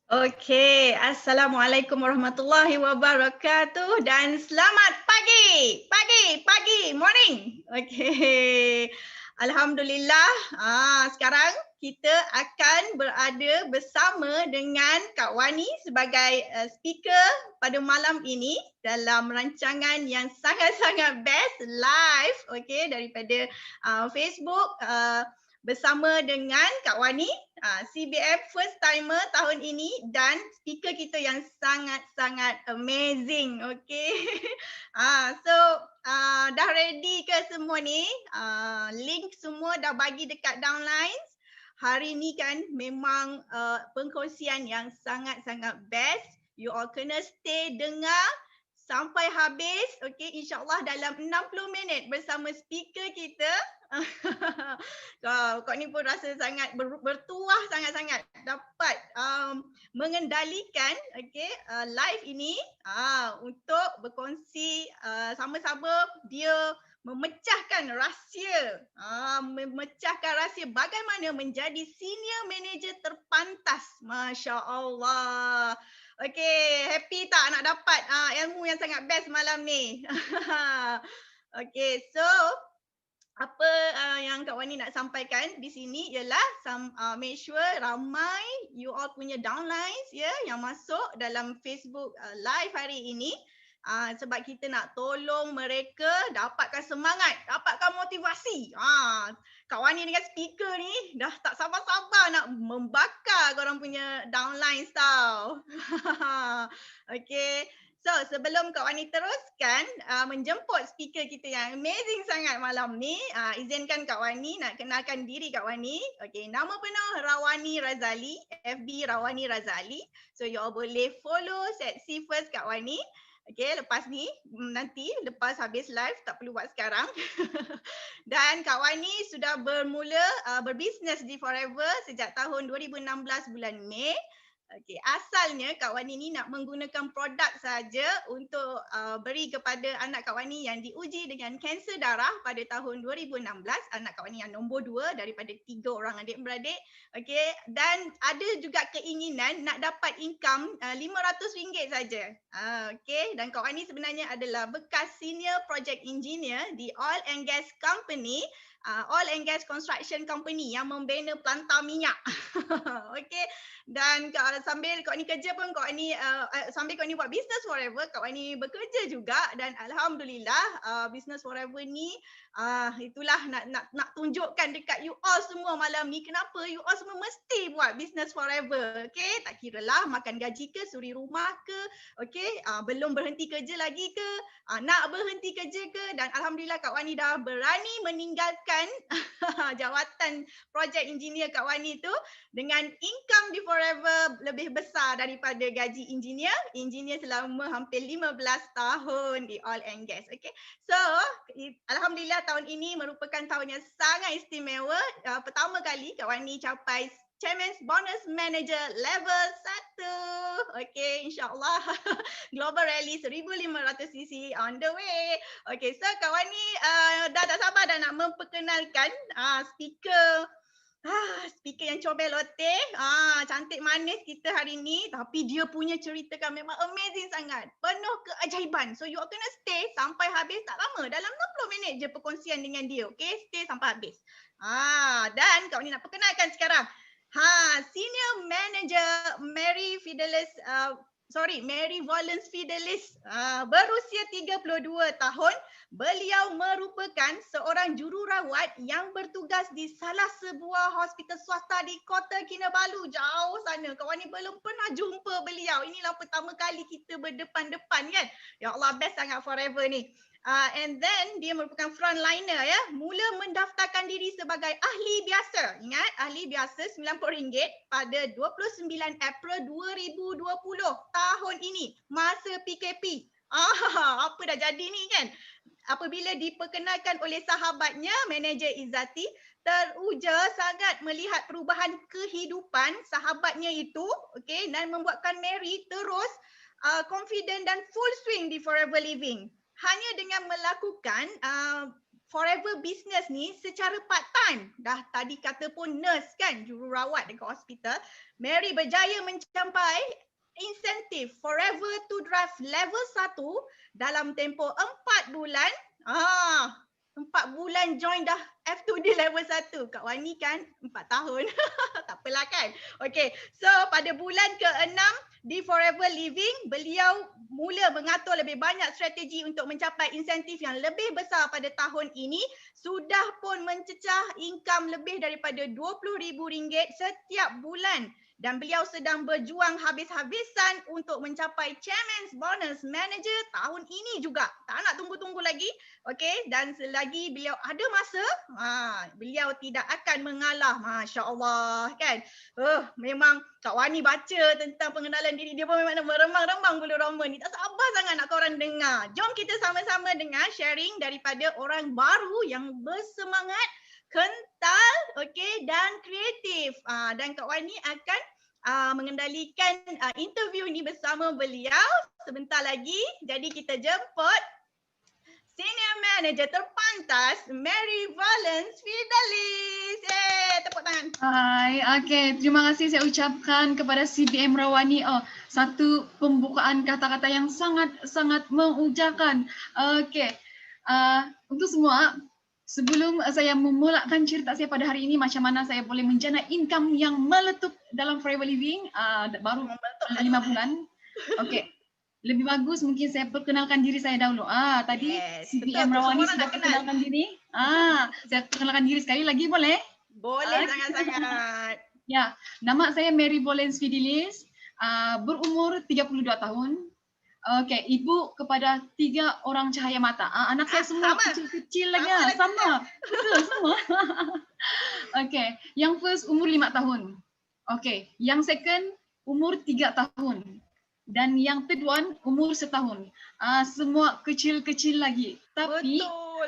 Okey, Assalamualaikum warahmatullahi wabarakatuh dan selamat pagi, morning. Okey, Alhamdulillah, sekarang kita akan berada bersama dengan Kak Wani sebagai, speaker pada malam ini dalam rancangan yang sangat-sangat best live, okey, daripada, Facebook, bersama dengan Kak Wani, CBF first timer tahun ini dan speaker kita yang sangat-sangat amazing. Okay. So dah ready ke semua ni? Link semua dah bagi dekat downlines. Hari ni kan memang pengkongsian yang sangat-sangat best. You all kena stay dengar sampai habis. Okay, insyaAllah dalam 60 minit bersama speaker kita. Kau ni pun rasa sangat bertuah sangat-sangat dapat mengendalikan live ini untuk berkongsi sama-sama dia memecahkan rahsia bagaimana menjadi senior manager terpantas. Masya Allah. Okey, happy tak nak dapat ilmu yang sangat best malam ni? Okey, so apa yang Kak Wani nak sampaikan di sini ialah make sure ramai you all punya downlines yang masuk dalam Facebook live hari ini. Sebab kita nak tolong mereka dapatkan semangat, dapatkan motivasi. Kak Wani dengan speaker ni dah tak sabar-sabar nak membakar korang punya downlines tau. Okay. So sebelum Kak Wani teruskan menjemput speaker kita yang amazing sangat malam ni, izinkan Kak Wani nak kenalkan diri Kak Wani. Okay, nama penuh Rawani Razali, FB Rawani Razali. So you all boleh follow seksi first Kak Wani. Okay, lepas ni nanti lepas habis live tak perlu buat sekarang. Dan Kak Wani sudah bermula berbisnes di Forever sejak tahun 2016 bulan Mei. Okey, asalnya Kak Wani ni nak menggunakan produk saja untuk beri kepada anak Kak Wani yang diuji dengan kanser darah pada tahun 2016. Anak Kak Wani yang nombor 2 daripada 3 orang adik-beradik. Okey, dan ada juga keinginan nak dapat income RM500 saja. Okey, dan Kak Wani sebenarnya adalah bekas senior project engineer di oil and gas company, oil and gas construction company yang membina pelantar minyak. Okey. Dan sambil Kak Wani kerja pun sambil Kak Wani buat business forever, Kak Wani bekerja juga dan alhamdulillah business forever ni itulah nak tunjukkan dekat you all semua malam ni kenapa you all semua mesti buat business forever. Okey, tak kiralah makan gaji ke, suri rumah ke, okey, belum berhenti kerja lagi ke, nak berhenti kerja ke, dan alhamdulillah Kak Wani dah berani meninggalkan jawatan project engineer Kak Wani tu dengan income di Forever lebih besar daripada gaji engineer selama hampir 15 tahun di oil and gas. Okay. So, alhamdulillah tahun ini merupakan tahun yang sangat istimewa. Pertama kali Kak Wani capai Chairman's Bonus Manager level 1. Okay, insyaAllah Global Rally 1500cc on the way. Okay, so Kak Wani dah tak sabar dah nak memperkenalkan speaker yang comel loteh, cantik manis kita hari ni, tapi dia punya cerita kan memang amazing sangat, penuh keajaiban. So you all kena stay sampai habis, tak lama, dalam 60 minit je perkongsian dengan dia, okay? Stay sampai habis. Dan Kak Wani nak perkenalkan sekarang, Senior Manager Mary Volens Fidelis, berusia 32 tahun. Beliau merupakan seorang jururawat yang bertugas di salah sebuah hospital swasta di Kota Kinabalu, jauh sana. Kak Wani belum pernah jumpa beliau. Inilah pertama kali kita berdepan-depan kan. Ya Allah, best sangat Forever ni. And then dia merupakan frontliner ya. Mula mendaftarkan diri sebagai ahli biasa. Ingat, ahli biasa RM90 pada 29 April 2020 tahun ini, masa PKP. Apa dah jadi ni kan? Apabila diperkenalkan oleh sahabatnya, manager Izzati, teruja sangat melihat perubahan kehidupan sahabatnya itu, okay, dan membuatkan Mary terus confident dan full swing di Forever Living. Hanya dengan melakukan Forever Business ni secara part time. Dah tadi kata pun nurse kan, jururawat dekat hospital. Mary berjaya mencapai insentif Forever to Drive level 1 dalam tempoh 4 bulan. 4 bulan join dah F2D level 1. Kak Wani kan 4 tahun. Tak apalah kan. Okay, so pada bulan ke-6 di Forever Living, beliau mula mengatur lebih banyak strategi untuk mencapai insentif yang lebih besar pada tahun ini. Sudah pun mencecah income lebih daripada RM20,000 setiap bulan. Dan beliau sedang berjuang habis-habisan untuk mencapai Chairman's Bonus Manager tahun ini juga. Tak nak tunggu-tunggu lagi. Okey, dan selagi beliau ada masa, beliau tidak akan mengalah. Masya Allah kan. Memang Kak Wani baca tentang pengenalan diri dia pun memang meremang-remang bulu roma ni. Tak sabar sangat nak korang dengar. Jom kita sama-sama dengar sharing daripada orang baru yang bersemangat, kental, okey, dan kreatif. Dan Kak Wani akan mengendalikan interview ni bersama beliau sebentar lagi. Jadi kita jemput Senior Manager terpantas Mary Valence Fidelis. Tepuk tangan. Hai, okey. Terima kasih saya ucapkan kepada CBM Rawani. Satu pembukaan kata-kata yang sangat mengujakan. Okey. Untuk semua, sebelum saya memulakan cerita saya pada hari ini, macam mana saya boleh menjana income yang meletup dalam Forever Living, baru 5 bulan. Okey. Lebih bagus mungkin saya perkenalkan diri saya dahulu. Tadi CBM Rawani sudah perkenalkan diri. Saya perkenalkan diri sekali lagi, boleh? Boleh, sangat-sangat. Ya, nama saya Mary Valence Fidelis, berumur 32 tahun. Okey, ibu kepada 3 orang cahaya mata. Anak saya semua kecil-kecil lagi. Sama. Betul, semua. Okey, yang first umur 5 tahun. Okey, yang second umur 3 tahun. Dan yang third one umur 1 tahun. Semua kecil-kecil lagi. Tapi betul,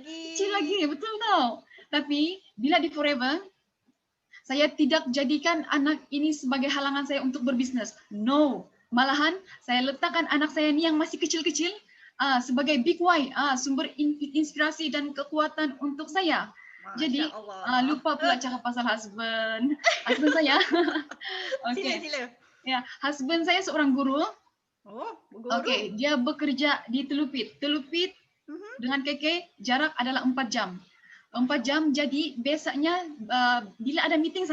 kecil lagi, betul tau. Tapi bila di Forever, saya tidak jadikan anak ini sebagai halangan saya untuk berbisnes. No. Malahan saya letakkan anak saya ni yang masih kecil-kecil sebagai big why, sumber inspirasi dan kekuatan untuk saya. Masya Jadi lupa pula cakap pasal husband. Husband saya. Okay. Sila. Ya, husband saya seorang guru. Guru. Okey, dia bekerja di Telupit. Telupit dengan KK jarak adalah 4 jam. 4 jam, jadi biasanya bila ada meeting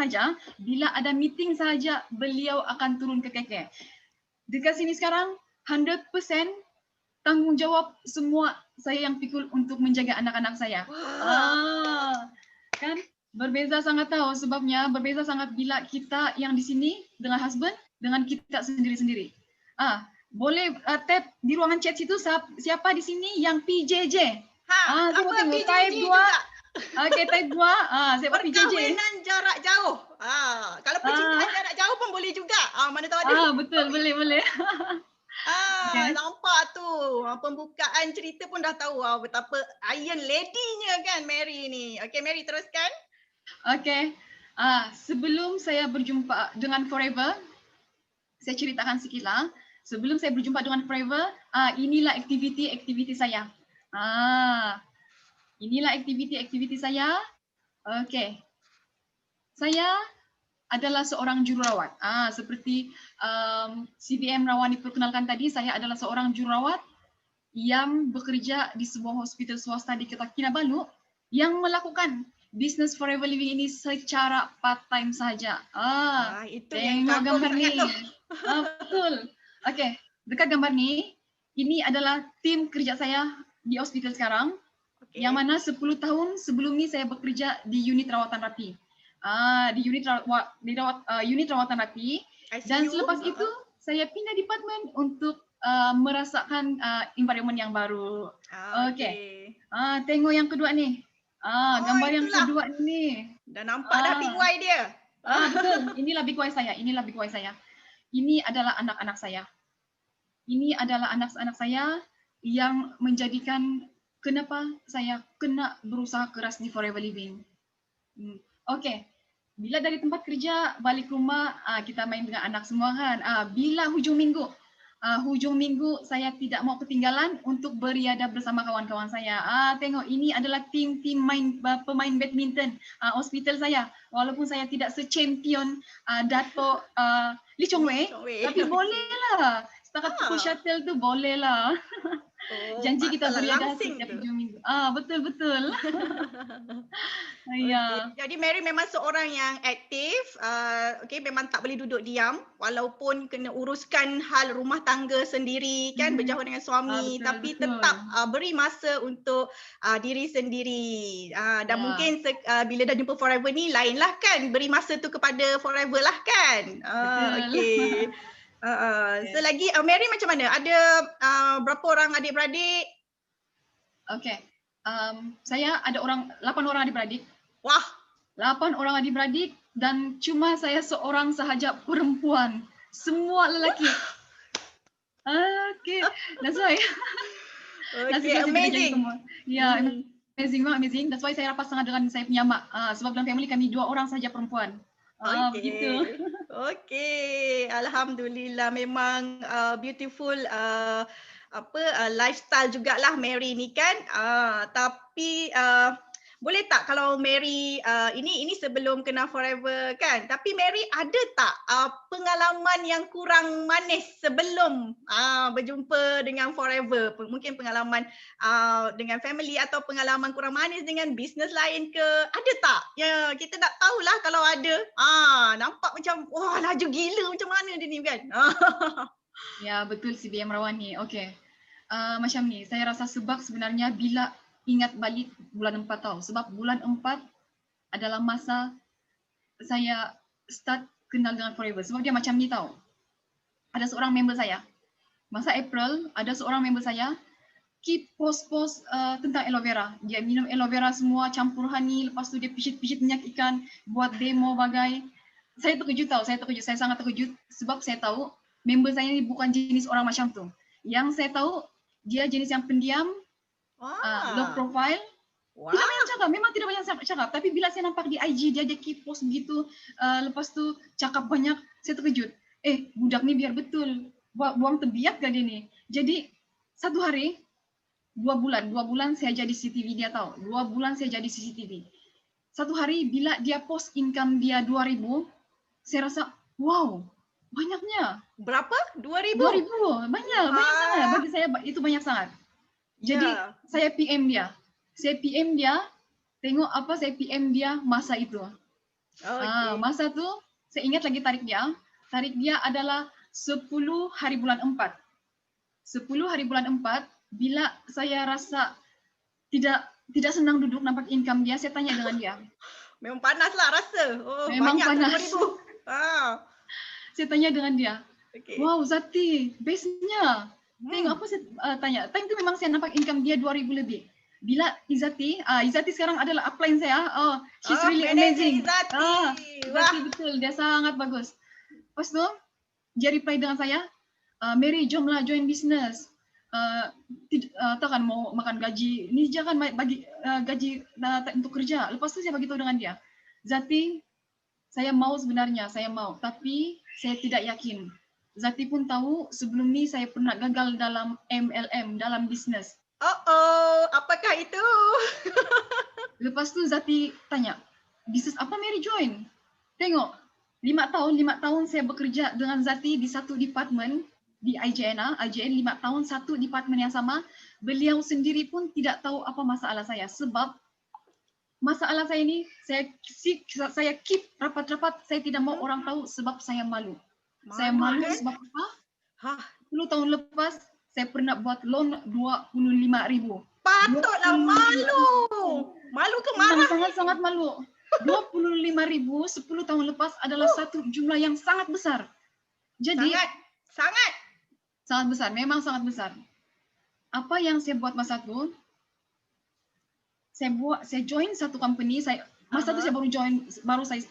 saja, beliau akan turun ke KK. Dekat sini sekarang 100% tanggungjawab semua saya yang pikul untuk menjaga anak-anak saya. Kan berbeza sangat tahu sebabnya berbeza sangat bila kita yang di sini dengan husband dengan kita sendiri-sendiri. Boleh tap di ruangan chat situ siapa di sini yang PJJ? Tengok type 2. Okey, type 2. Siapa PJJ? Perkahwinan jarak jauh. Kalau percintaan jarak jauh pun boleh juga. Mana tahu ada. Betul, boleh. Okay. Nampak tu. Pembukaan cerita pun dah tahu betapa iron lady-nya kan Mary ni. Okey, Mary teruskan. Okey. Sebelum saya berjumpa dengan Forever, saya ceritakan sikit lah. Sebelum saya berjumpa dengan Forever, inilah aktiviti saya. Inilah aktiviti saya. Okey. Saya adalah seorang jururawat. Seperti CBM Rawani perkenalkan tadi, saya adalah seorang jururawat yang bekerja di sebuah hospital swasta di Kota Kinabalu yang melakukan business Forever Living ini secara part time saja. Itu tengok gambar ni. Betul. Okey, dekat gambar ni, ini adalah tim kerja saya di hospital sekarang. Okay. Yang mana 10 tahun sebelum ni saya bekerja di unit rawatan rapi. Di unit rawatan rapi. Dan selepas itu saya pindah department untuk merasakan environment yang baru. Okey. Tengok yang kedua ni. Gambar yang kedua ni. Dah nampak dah big Y dia. Betul. Inilah big Y saya. Ini adalah anak-anak saya. Ini adalah anak-anak saya yang menjadikan kenapa saya kena berusaha keras di Forever Living. Okey. Bila dari tempat kerja balik rumah, kita main dengan anak semua kan. Bila hujung minggu, hujung minggu saya tidak mau ketinggalan untuk beriadah bersama kawan-kawan saya. Tengok ini adalah tim-tim pemain badminton hospital saya. Walaupun saya tidak se-champion Dato' Lee Chong Wei, tapi boleh lah. Setakat pukul shuttle tu boleh lah. Janji kita beriadah setiap hujung minggu. Betul-betul. Ya. Jadi Mary memang seorang yang aktif, memang tak boleh duduk diam walaupun kena uruskan hal rumah tangga sendiri kan, berjauh dengan suami, tapi tetap beri masa untuk diri sendiri. Dan mungkin bila dah jumpa Forever ni lainlah kan, beri masa tu kepada Forever lah kan. Okey. Selagi Mary macam mana? Ada berapa orang adik-beradik? Okey. Saya ada 8 orang adik-beradik. Wah, 8 orang adik-beradik dan cuma saya seorang sahaja perempuan. Semua lelaki. Okey. That's why. Okay, amazing. Ya, amazing banget, amazing. That's why saya rapat sangat dengan saya punya mak. Sebab dalam family kami 2 orang sahaja perempuan. Begitu. Okey, alhamdulillah memang beautiful lifestyle jugalah Mary ni kan. Tapi boleh tak kalau Mary ini sebelum kenal Forever kan, tapi Mary ada tak pengalaman yang kurang manis sebelum berjumpa dengan Forever? Mungkin pengalaman dengan family atau pengalaman kurang manis dengan bisnes lain ke? Ada tak? Ya, kita nak tahulah kalau ada. Nampak macam wah laju gila macam mana dia ni kan. Ya, betul CBM Rawani. Okey. Macam ni, saya rasa sebab sebenarnya bila ingat balik bulan 4 tau. Sebab bulan 4 adalah masa saya start kenal dengan Forever. Sebab dia macam ni tau. Ada seorang member saya. Masa April, ada seorang member saya keep post-post tentang aloe vera. Dia minum aloe vera semua, campur honey. Lepas tu dia pijit-pijit minyak ikan. Buat demo bagai. Saya terkejut tau. Saya sangat terkejut. Sebab saya tahu member saya ni bukan jenis orang macam tu. Yang saya tahu, dia jenis yang pendiam. Low profile. Tidak banyak cakap, memang tidak banyak cakap. Tapi bila saya nampak di IG dia keep post begitu, lepas tu cakap banyak, saya terkejut. Budak ni biar betul. Buang tebiak gak dia ni. Jadi satu hari, 2 bulan saya jadi CCTV dia tahu. 2 bulan saya jadi CCTV. Satu hari bila dia post income dia 2,000, saya rasa wow, banyaknya. Berapa? 2,000? 2,000, banyak sangat. Bagi saya itu banyak sangat. Jadi saya PM dia. Tengok apa saya PM dia masa itu. Masa tu saya ingat lagi tarikh dia. Tarikh dia adalah 10 hari bulan 4. 10 hari bulan 4 bila saya rasa tidak senang duduk nampak income dia, saya tanya dengan dia. Memang panaslah rasa. Memang banyak panas. 2,000. Saya tanya dengan dia. Wow, Zati, bestnya. Tengok apa saya tanya. Time tu memang saya nampak income dia 2,000 lebih. Bila Izzati sekarang adalah upline saya. She's really amazing. Izzati betul, dia sangat bagus. Lepas tu, dia reply dengan saya, Mary, jomlah join business. Takkan mau makan gaji. Ni jangan bagi gaji untuk kerja. Lepas tu saya beritahu dengan dia, Zati, saya mau sebenarnya, tapi saya tidak yakin. Zati pun tahu sebelum ni saya pernah gagal dalam MLM, dalam bisnes. Apakah itu? Lepas tu Zati tanya, bisnes apa Mary join? Tengok, 5 tahun saya bekerja dengan Zati di satu department di IJN 5 tahun satu department yang sama. Beliau sendiri pun tidak tahu apa masalah saya sebab masalah saya ni saya keep rapat-rapat, saya tidak mau orang tahu sebab saya malu. Saya malu sebab apa? 10 tahun lepas saya pernah buat loan 25,000. Patutlah malu. Malu ke marah? Sangat malu. 25,000 10 tahun lepas adalah satu jumlah yang sangat besar. Jadi sangat besar, memang sangat besar. Apa yang saya buat masa tu? Saya join satu company. Masa tu saya baru join,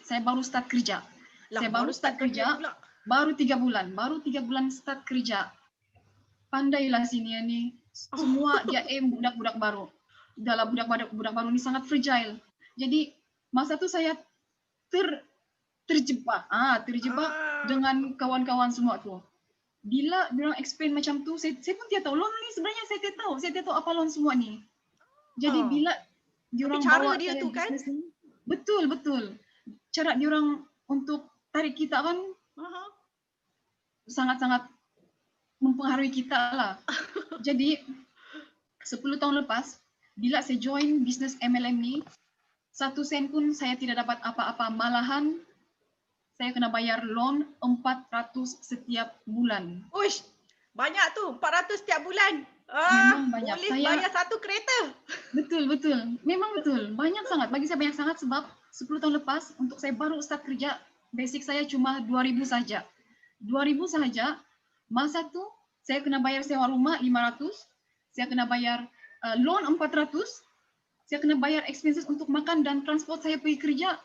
saya baru start kerja. Saya baru start kerja. Baru 3 bulan start kerja. Pandailah sini ni. Semua dia budak-budak baru. Dalam budak baru ni sangat fragile. Jadi masa tu saya terjebak dengan kawan-kawan semua tu. bila diorang explain macam tu, saya pun tidak tahu. Loan ni sebenarnya saya tidak tahu apa loan semua ni. Jadi bila Tapi diorang cara bawa dia saya tu kan. bisnes ni, betul. Cara diorang untuk tarik kita kan sangat-sangat mempengaruhi kita lah. Jadi 10 tahun lepas, bila saya join bisnes MLM ni, 1 sen pun saya tidak dapat apa-apa. Malahan saya kena bayar loan 400 setiap bulan. Uish, banyak tu, 400 setiap bulan. Memang banyak. Boleh bayar satu kereta. Betul. Memang betul. Banyak sangat. Bagi saya banyak sangat sebab 10 tahun lepas untuk saya baru start kerja, basic saya cuma 2,000 saja. 2,000 saja. Masa tu saya kena bayar sewa rumah 500, saya kena bayar loan 400, saya kena bayar expenses untuk makan dan transport saya pergi kerja.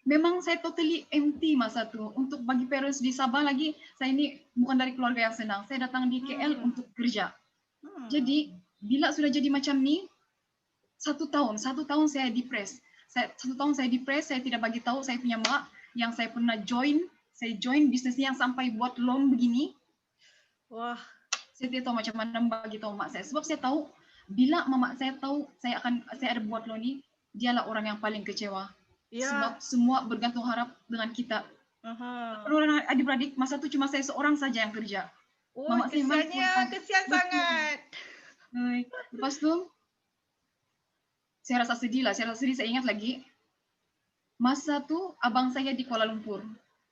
Memang saya totally empty masa tu. Untuk bagi parents di Sabah lagi, saya ini bukan dari keluarga yang senang. Saya datang di KL untuk kerja. Jadi, bila sudah jadi macam ni, 1 tahun saya depres. 1 tahun saya depres, saya tidak bagi tahu saya punya mak yang saya pernah saya join bisnesnya yang sampai buat loan begini. Wah. Saya tidak tahu macam mana bagi tahu mak saya. Sebab saya tahu, bila mama saya tahu saya ada buat loan ni, dialah orang yang paling kecewa. Sebab semua bergantung harap dengan kita. Orang adik-beradik, masa tu cuma saya seorang saja yang kerja. Mama kesian sangat. Lepas tu, saya rasa sedih, saya ingat lagi. Masa tu, abang saya di Kuala Lumpur.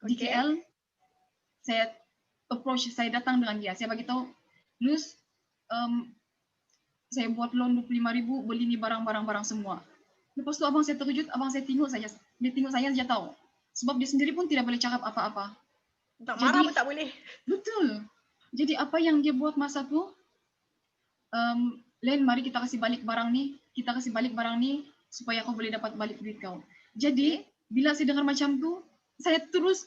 Di KL, saya datang dengan dia. Saya bagi tahu, Luz, saya buat loan 25,000, beli ni barang-barang semua. Lepas tu abang saya terkejut, abang saya tengok saja. Dia tengok saya saja tahu. Sebab dia sendiri pun tidak boleh cakap apa-apa. Tak marah pun tak boleh. Betul. Jadi apa yang dia buat masa tu, Len, mari kita kasih balik barang ni supaya kau boleh dapat balik duit kau. Jadi bila saya dengar macam tu, saya terus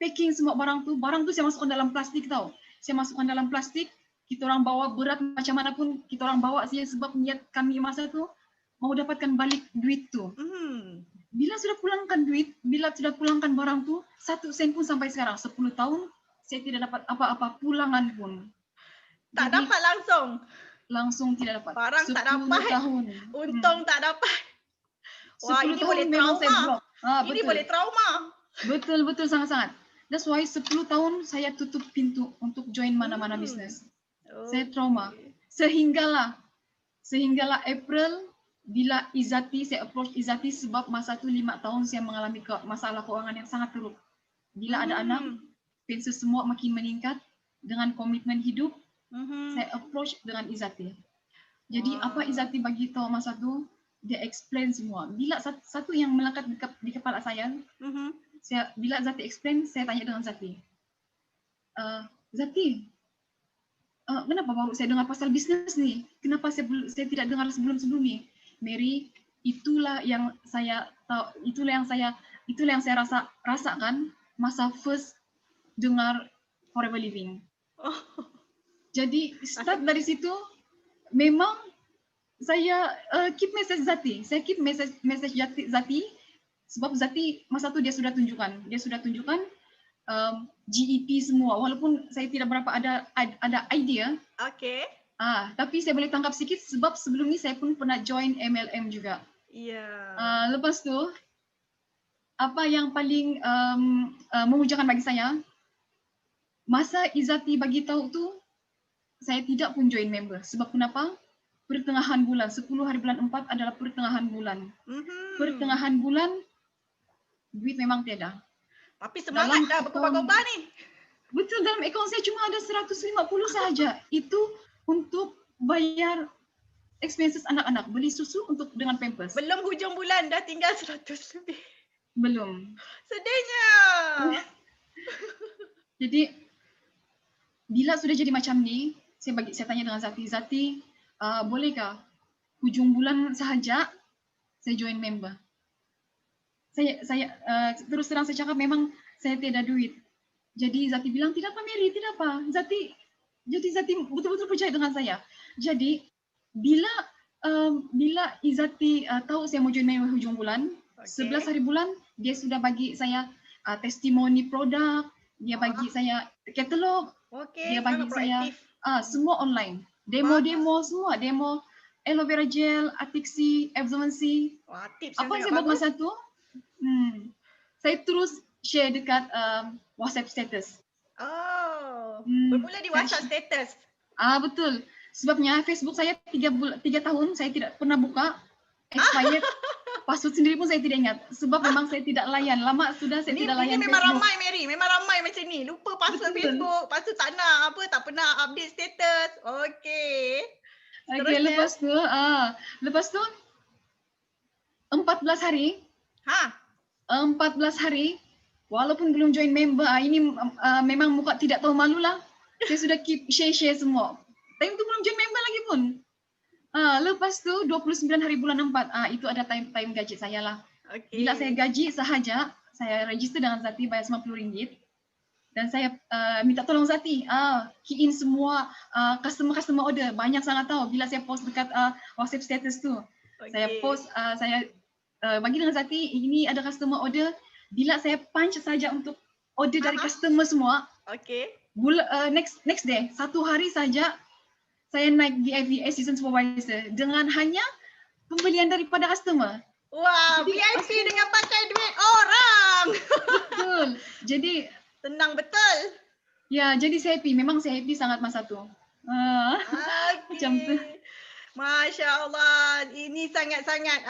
packing semua barang tu saya masukkan dalam plastik tahu. Saya masukkan dalam plastik, kita orang bawa berat macam mana pun, kita orang bawa saja sebab niat kami masa tu mau dapatkan balik duit tu. Bila sudah pulangkan barang tu, 1 sen pun sampai sekarang, 10 tahun, saya tidak dapat apa-apa pulangan pun. Tak jadi, dapat langsung tidak dapat. Barang tak dapat. Tahun. Untung tak dapat. Wah, ini boleh trauma. Ini boleh trauma. Betul, sangat-sangat. That's why 10 tahun saya tutup pintu untuk join mana-mana bisnes. Saya trauma. Sehinggalah April, bila Izzati, saya approach Izzati sebab masa tu 5 tahun saya mengalami masalah keuangan yang sangat teruk. Bila ada anak, expenses semua makin meningkat dengan komitmen hidup, saya approach dengan Izzati. Jadi apa Izzati bagi tahu masa tu, dia explain semua. Bila satu yang melekat di kepala saya, bila Izzati explain, saya tanya dengan Izzati. Izzati, kenapa baru saya dengar pasal bisnes ni? Kenapa saya tidak dengar sebelum ni? Mary, itulah yang saya rasakan masa first dengar Forever Living. Jadi start dari situ, memang saya keep message Zati. Saya keep message Zati sebab Zati masa tu dia sudah tunjukkan GEP semua. Walaupun saya tidak berapa ada idea. Tapi saya boleh tangkap sikit sebab sebelum ni saya pun pernah join MLM juga. Lepas tu, apa yang paling memujakan bagi saya, masa Izzati bagi tahu tu, saya tidak pun join member. Sebab kenapa? Pertengahan bulan, 10 hari bulan 4 adalah pertengahan bulan. Pertengahan bulan, duit memang tiada. Tapi semangat dah berkobar-kobar ni. Betul, dalam akaun saya cuma ada 150 saja. Itu untuk bayar expenses anak-anak, beli susu dengan Pampers. Belum hujung bulan dah tinggal 100 lebih. Belum. Sedihnya. Jadi bila sudah jadi macam ni, saya tanya dengan Zati, bolehkah hujung bulan sahaja saya join member? Saya terus terang saya cakap memang saya tiada duit. Jadi Zati bilang tidak apa Mary, tidak apa. Zati betul-betul percaya dengan saya. Jadi bila Izzati tahu saya mau join member hujung bulan, 11 hari bulan dia sudah bagi saya testimoni produk, dia bagi saya katalog. Okey, Dia sangat bagi saya proaktif. semua online. Bagus. Demo-demo semua, demo aloe vera gel, Atixi, Epsom C. Wah, tips yang Apa yang sangat saya buat bagus. masa tu? Saya terus share dekat WhatsApp status. Oh, Hmm, bermula di saya WhatsApp status. betul. Sebabnya Facebook saya 3 tahun saya tidak pernah buka, expired. Password sendiri pun saya tidak ingat. Sebab memang saya tidak layan. Lama sudah saya tidak Ini layan memang Facebook. ramai Mary, memang ramai macam ni. Lupa password Betul. Facebook, lepas tu tak nak apa, tak pernah update status. Okey. Okey, Seterusnya. lepas tu 14 hari, Ha, 14 hari, walaupun belum join member, ini memang muka tidak tahu malu lah. Saya sudah keep share semua. Time tu belum join member lagi pun. Lepas tu 29 hari bulan 4, itu ada time gaji saya lah. Bila saya okey. gaji sahaja, saya register dengan Zati bayar RM50 dan saya minta tolong Zati key in semua customer order. Banyak sangat tahu bila saya post dekat WhatsApp status tu. Saya Okey. post, saya bagi dengan Zati, ini ada customer order. Bila saya punch saja untuk order dari customer semua, Okey. next day, 1 hari saja saya naik VIP Assistant Supervisor dengan hanya pembelian daripada customer. Wah, Jadi VIP dengan pakai duit orang. betul. Jadi Senang betul. ya, jadi saya happy. Memang saya happy sangat masa tu. Macam tu. Okey. Masya Allah, ini sangat-sangat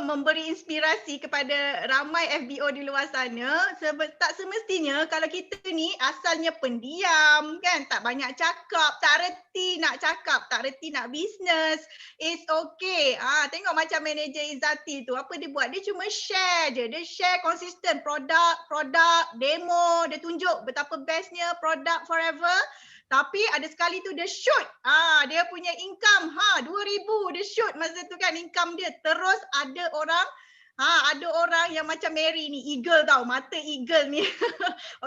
memberi inspirasi kepada ramai FBO di luar sana. Tak semestinya kalau kita ni asalnya pendiam kan, tak banyak cakap, tak reti nak cakap, tak reti nak bisnes. It's okay. Tengok macam manager Izzati tu, apa dia buat? Dia cuma share je. Dia share konsisten produk, demo, dia tunjuk betapa bestnya produk Forever. Tapi ada sekali tu dia shoot. Dia punya income 2,000 dia shoot masa tu kan income dia. Terus ada orang yang macam Mary ni, eagle tau, mata eagle ni.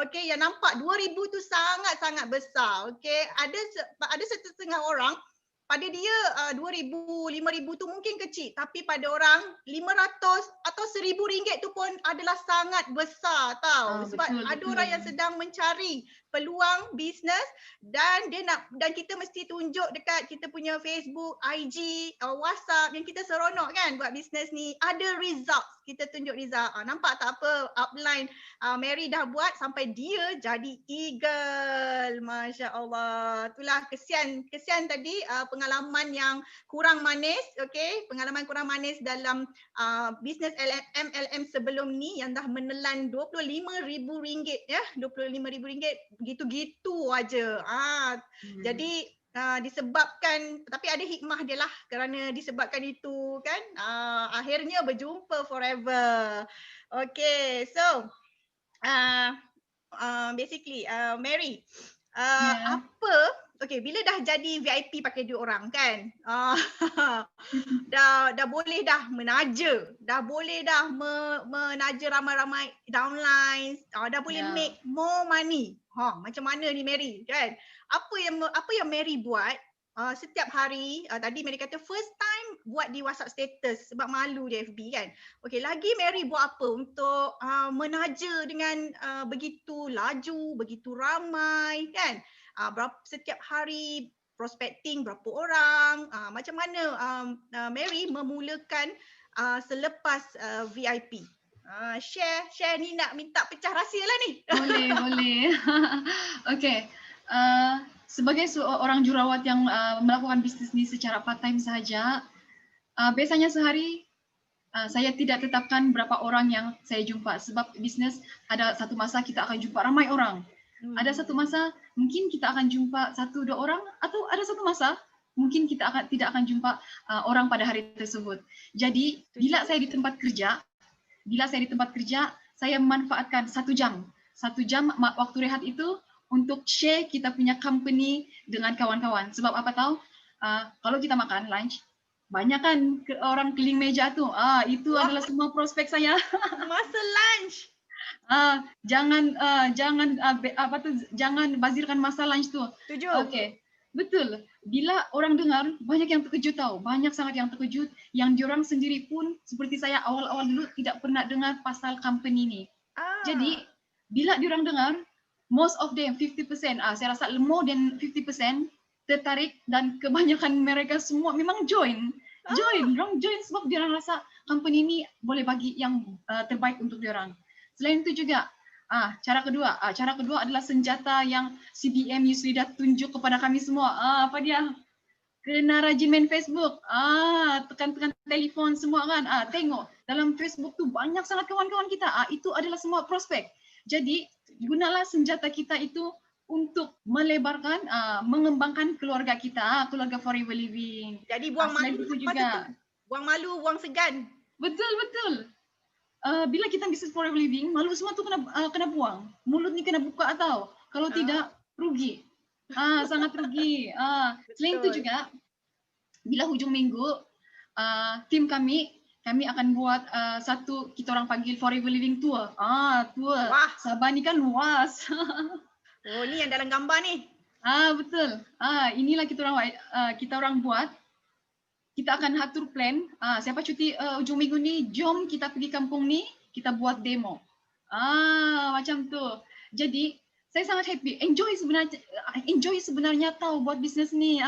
Okey, yang nampak 2,000 tu sangat-sangat besar. Okey, ada setengah orang pada dia 2,000, 5,000 tu mungkin kecil, tapi pada orang 500 atau RM1,000 tu pun adalah sangat besar tau. Sebab Betul, ada betul. orang yang sedang mencari peluang bisnes dan kita mesti tunjuk dekat kita punya Facebook, IG, WhatsApp yang kita seronok kan buat bisnes ni. Ada result, kita tunjuk result. Nampak tak apa upline Mary dah buat sampai dia jadi eagle. Masya Allah. Itulah kesian tadi pengalaman yang kurang manis, okey, pengalaman kurang manis dalam bisnes MLM sebelum ni yang dah menelan RM25,000 ya, RM25,000 gitu-gitu aja. Jadi disebabkan, tapi ada hikmah dia lah kerana disebabkan itu kan, akhirnya berjumpa Forever. Okay, so basically Mary, apa, okay, bila dah jadi VIP pakai duit orang kan, dah boleh dah menaja, dah boleh dah menaja ramai-ramai downlines, dah boleh make more money. Macam mana ni Mary kan? Apa yang Mary buat setiap hari? Tadi Mary kata first time buat di WhatsApp status sebab malu di FB kan. Okey, lagi Mary buat apa untuk menaja dengan begitu laju, begitu ramai kan? Setiap hari prospecting berapa orang, macam mana Mary memulakan selepas VIP? Share ni, nak minta pecah rahsia lah ni. Boleh. Okey. Sebagai seorang jurawat yang melakukan bisnes ni secara part time sahaja, biasanya sehari saya tidak tetapkan berapa orang yang saya jumpa sebab bisnes ada satu masa kita akan jumpa ramai orang. Ada satu masa mungkin kita akan jumpa 1-2 orang, atau ada satu masa mungkin kita tidak akan jumpa orang pada hari tersebut. Jadi bila saya di tempat kerja, saya memanfaatkan 1 jam waktu rehat itu untuk share kita punya company dengan kawan-kawan. Sebab apa tahu, kalau kita makan lunch, banyak kan orang keliling meja tu. Itu adalah semua prospek saya. Masa lunch. Jangan bazirkan masa lunch tu. Setuju. Okey. Betul. Bila orang dengar, banyak yang terkejut tahu. Banyak sangat yang terkejut yang diorang sendiri pun seperti saya awal-awal dulu tidak pernah dengar pasal company ni. Jadi bila diorang dengar, most of them 50%, saya rasa more than 50% tertarik dan kebanyakan mereka semua memang join. Dorang join sebab dia orang rasa company ni boleh bagi yang terbaik untuk dia orang. Selain itu juga, cara kedua adalah senjata yang CBM Yusrida tunjuk kepada kami semua. Apa dia? Kena rajin main Facebook. Tekan-tekan telefon semua kan. Tengok dalam Facebook tu banyak sangat kawan-kawan kita. Itu adalah semua prospek. Jadi gunalah senjata kita itu untuk melebarkan, mengembangkan keluarga kita, keluarga Forever Living. Jadi buang Selain malu itu apa juga. tu? Buang malu, buang segan. Betul. Bila kita bisnes Forever Living, malu semua tu kena buang. Mulut ni kena buka atau kalau tidak rugi. Sangat rugi. Selain itu juga, bila hujung minggu, tim kami akan buat satu kita orang panggil Forever Living Tour. Tour. Wah. Sabah ni kan luas. Oh, ni yang dalam gambar ni. Betul. Inilah kita orang buat. Kita akan atur plan. Siapa cuti hujung minggu ni, jom kita pergi kampung ni, kita buat demo. Macam tu. Jadi saya sangat happy. Enjoy sebenarnya tahu buat bisnes ni.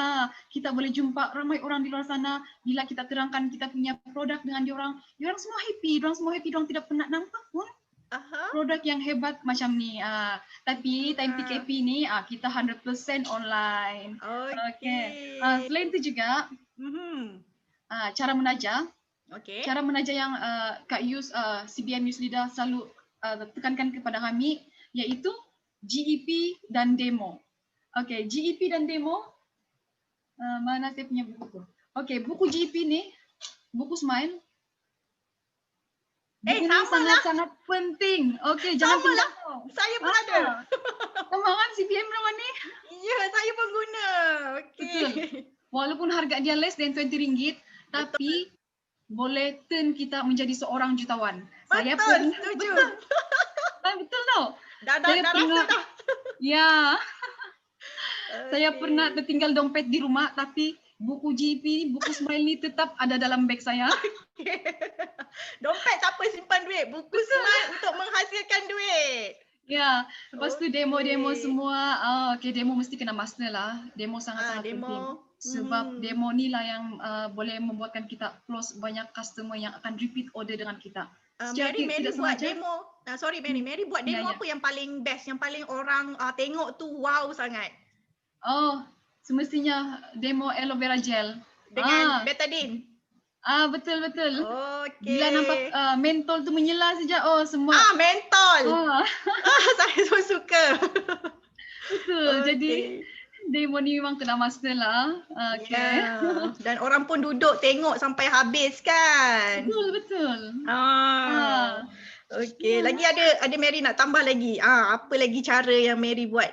Kita boleh jumpa ramai orang di luar sana. Bila kita terangkan kita punya produk dengan diorang semua happy. Diorang semua happy. Diorang tidak pernah nampak pun produk yang hebat macam ni. Tapi time PKP ni kita 100% online. Okay. Selain itu juga cara menaja. Cara menaja yang Kak Yus, CBM Yusrida selalu tekankan kepada kami iaitu GEP dan demo. GEP dan demo. Mana saya punya buku tu? Buku GEP ni, buku Smile. Buku ni sangat-sangat penting. Jangan tinggal. Saya pun ada. Sama kan CBM Rawan ni? Ya, saya pun guna. Betul. Walaupun harga dia less than RM20, tapi boleh turn kita menjadi seorang jutawan. Betul, setuju. Betul tau. Dah rasa dah. Ya. Saya pernah tertinggal dompet di rumah, tapi buku GP, buku Smile ni tetap ada dalam beg saya. Dompet tak apa simpan duit. Buku Smile untuk menghasilkan duit. Ya, lepas tu demo-demo semua. Demo mesti kena master lah. Demo sangat-sangat penting. Sebab demo ni lah yang boleh membuatkan kita close banyak customer yang akan repeat order dengan kita. Mary buat demo. Mary buat demo apa yang paling best, yang paling orang tengok tu wow sangat? Semestinya demo aloe vera gel. Dengan betadine. Betul. Bila nampak mentol tu menyela saja, semua. Mentol. Saya so suka. Betul. Jadi demo ni memang kena master lah. Dan orang pun duduk tengok sampai habis kan. Betul. Lagi ada Mary nak tambah lagi. Apa lagi cara yang Mary buat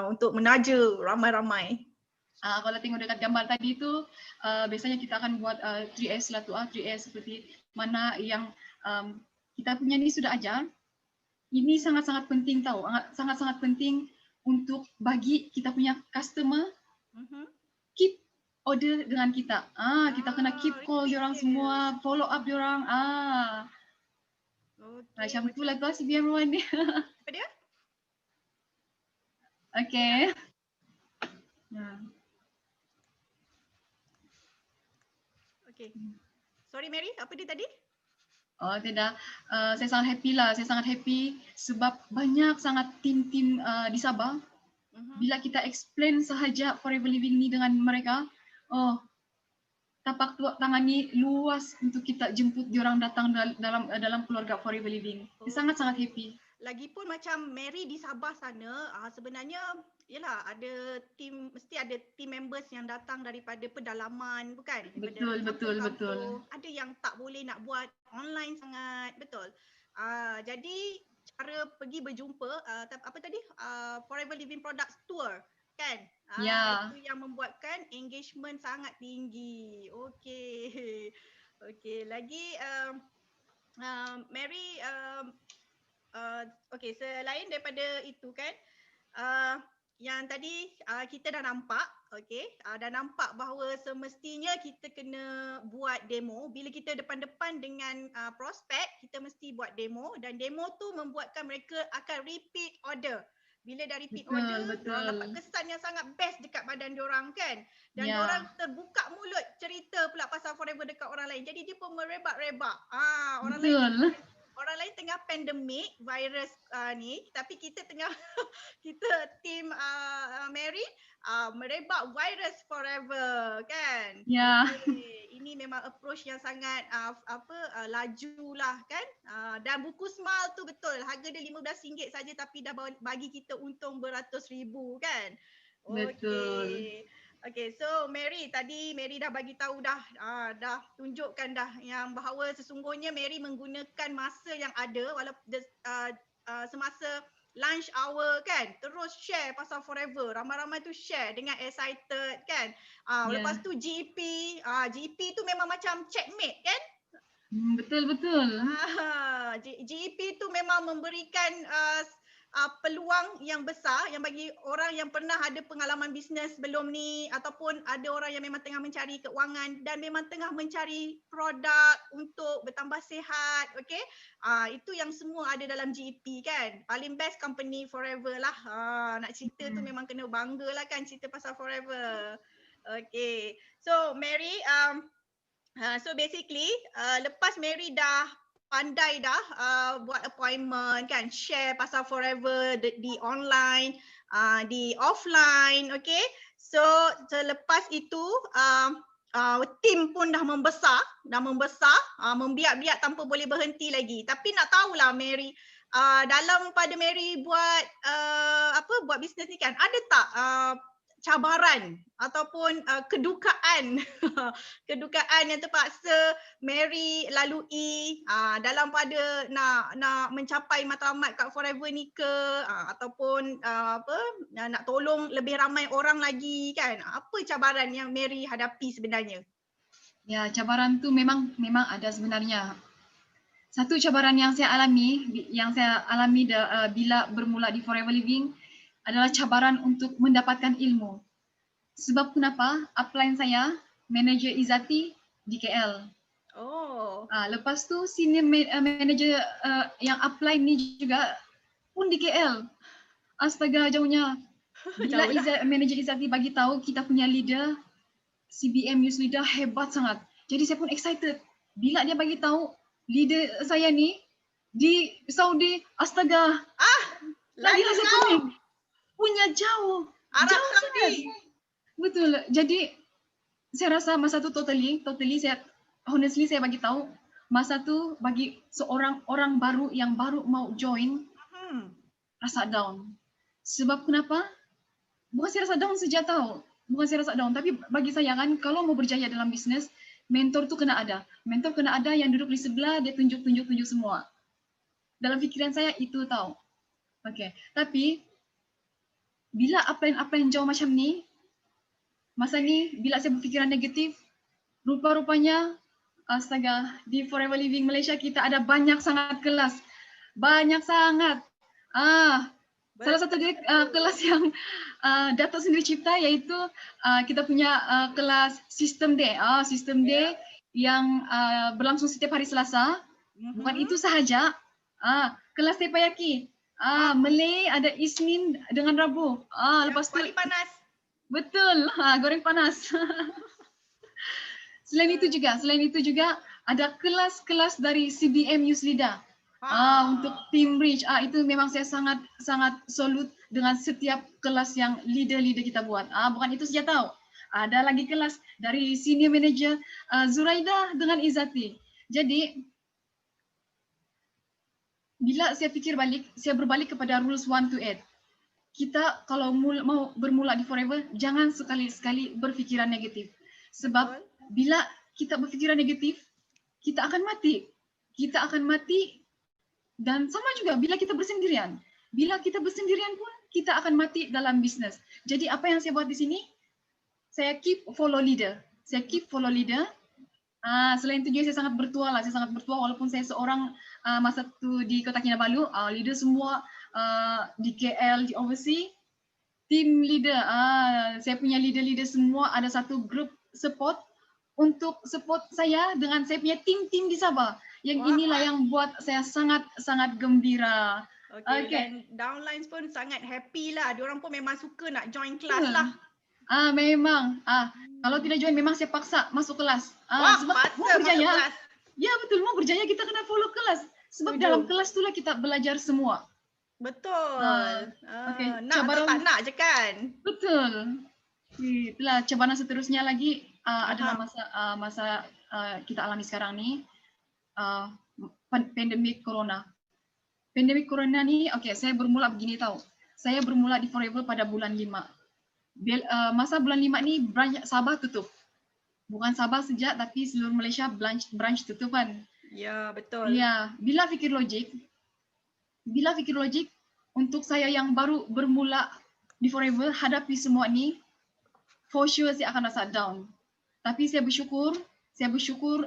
untuk menaja ramai-ramai? Kalau tengok dekat gambar tadi tu, biasanya kita akan buat 3S lah tu, 3S seperti mana yang kita punya ni sudah ajar. Ini sangat-sangat penting tahu, sangat-sangat penting untuk bagi kita punya customer keep order dengan kita. Kita kena keep call diorang semua, follow up diorang. Macam tu lah tu CBM Rawan ni. Apa dia? Sorry Mary, apa dia tadi? Tidak. Saya sangat happy lah. Saya sangat happy sebab banyak sangat tim-tim di Sabah. Bila kita explain sahaja Forever Living ni dengan mereka, tapak tangan ni luas untuk kita jemput diorang datang dalam keluarga Forever Living. Saya sangat-sangat happy. Lagipun macam Mary di Sabah sana, sebenarnya yalah mesti ada team members yang datang daripada pedalaman, bukan? Betul. Ada yang tak boleh nak buat online sangat, betul. Jadi cara pergi berjumpa apa tadi? Forever Living Products Tour, kan? Itu yang membuatkan engagement sangat tinggi. Okey, lagi Mary selain daripada itu kan, yang tadi kita dah nampak, dah nampak bahawa semestinya kita kena buat demo. Bila kita depan-depan dengan prospek, kita mesti buat demo dan demo tu membuatkan mereka akan repeat order. Bila dah repeat Betul, order, diorang dapat betul. kesan yang sangat best dekat badan diorang kan. Dan diorang Ya, terbuka mulut cerita pula pasal Forever dekat orang lain. Jadi dia pun merebak-rebak. betul. Orang lain tengah pandemik virus ni, tapi kita tengah kita team Mary merebak virus forever kan. Ya, Okey, ini memang approach yang sangat laju lah kan. Dan buku Smile tu betul, harga dia RM15 saja tapi dah bagi kita untung beratus ribu kan. betul. Okey. Okay, so Mary, tadi Mary dah bagi tahu dah tunjukkan dah yang bahawa sesungguhnya Mary menggunakan masa yang ada walaupun semasa lunch hour kan, terus share pasal Forever. Ramai-ramai tu share dengan excited kan. Lepas Ya, tu GP, GP tu memang macam checkmate kan. betul, betul. GEP tu memang memberikan peluang yang besar yang bagi orang yang pernah ada pengalaman bisnes sebelum ni ataupun ada orang yang memang tengah mencari keuangan dan memang tengah mencari produk untuk bertambah sihat, okey. Itu yang semua ada dalam GEP kan. Paling best company Forever lah. Nak cerita tu memang kena banggalah kan cerita pasal Forever. Okay. So Mary, so basically lepas Mary dah pandai dah buat appointment kan, share pasal Forever di online, di offline, okay. So selepas itu tim pun dah membesar, membiak-biak tanpa boleh berhenti lagi. Tapi nak tahulah Mary, dalam pada Mary buat buat bisnes ni kan, ada tak cabaran ataupun kedukaan kedukaan yang terpaksa Mary lalui dalam pada nak mencapai matlamat kat Forever ni ke, ataupun nak tolong lebih ramai orang lagi kan. Apa cabaran yang Mary hadapi sebenarnya? Ya, cabaran tu memang ada sebenarnya. Satu cabaran yang saya alami bila bermula di Forever Living adalah cabaran untuk mendapatkan ilmu. Sebab kenapa? Upline saya, manager Izati di KL. Oh. Lepas tu senior manager yang upline ni juga pun di KL. Astaga, jauhnya. Bila manager Izati bagi tahu kita punya leader, CBM Youth Leader hebat sangat. Jadi saya pun excited. Bila dia bagi tahu leader saya ni di Saudi, astaga. Lagi rasa pening. Punya jauh. Arab jauh Saudi. Sangat. Betul. Jadi saya rasa masa tu totally saya honestly saya bagi tahu masa tu bagi seorang orang baru yang baru mau join rasa down. Sebab kenapa? Bukan saya rasa down saja tahu. Bukan saya rasa down, tapi bagi saya kan kalau mau berjaya dalam bisnes, mentor tu kena ada. Mentor kena ada yang duduk di sebelah, dia tunjuk semua. Dalam fikiran saya itu tahu. Okay. Tapi bila apa yang jauh macam ni, masa ni bila saya berfikiran negatif, rupa-rupanya astaga, di Forever Living Malaysia kita ada banyak sangat kelas. Banyak sangat. Salah satu dia kelas yang Datuk sendiri cipta iaitu kita punya kelas System Day. System Day yang berlangsung setiap hari Selasa. Bukan itu sahaja. Kelas Tepayaki. Malay ada Isnin dengan Rabu. Lepas tu panas. Betul. Goreng panas. Selain itu juga ada kelas-kelas dari CBM Youth Leader. Untuk Team Bridge. Itu memang saya sangat salut dengan setiap kelas yang leader kita buat. Bukan itu saja tahu. Ada lagi kelas dari senior manager Zuraida dengan Izati. Jadi bila saya fikir balik, saya berbalik kepada rules 1 to 8. Kita kalau mau bermula di Forever, jangan sekali-sekali berfikiran negatif. Sebab bila kita berfikiran negatif, kita akan mati. Kita akan mati dan sama juga bila kita bersendirian. Bila kita bersendirian pun, kita akan mati dalam bisnes. Jadi apa yang saya buat di sini, saya keep follow leader. Selain itu juga saya sangat bertua walaupun saya seorang masa tu di Kota Kinabalu, leader semua di KL, di overseas, team leader, saya punya leader semua ada satu grup support untuk support saya dengan saya punya tim di Sabah. Yang inilah yang buat saya sangat gembira. Okey, Okey. dan downlines pun sangat happy lah. Diorang pun memang suka nak join kelas Betul. lah. Memang. Kalau tidak join memang saya paksa masuk kelas. Wah, Sebab mau paksa masuk berjaya. kelas. Ya betul, mau berjaya kita kena follow kelas. Sebab Setuju. dalam kelas itulah kita belajar semua. Betul. Okey, Nak atau tak nak je kan? Betul. Itulah cabaran seterusnya lagi adalah Faham. masa kita alami sekarang ni, pandemik corona. Pandemik corona ni, okey, saya bermula begini tau. Saya bermula di Forever pada bulan 5. Masa bulan 5 ni branch Sabah tutup. Bukan Sabah saja tapi seluruh Malaysia branch tutup kan. Ya, betul. Ya, bila fikir logik untuk saya yang baru bermula di Forever hadapi semua ni, for sure saya akan rasa down. Tapi saya bersyukur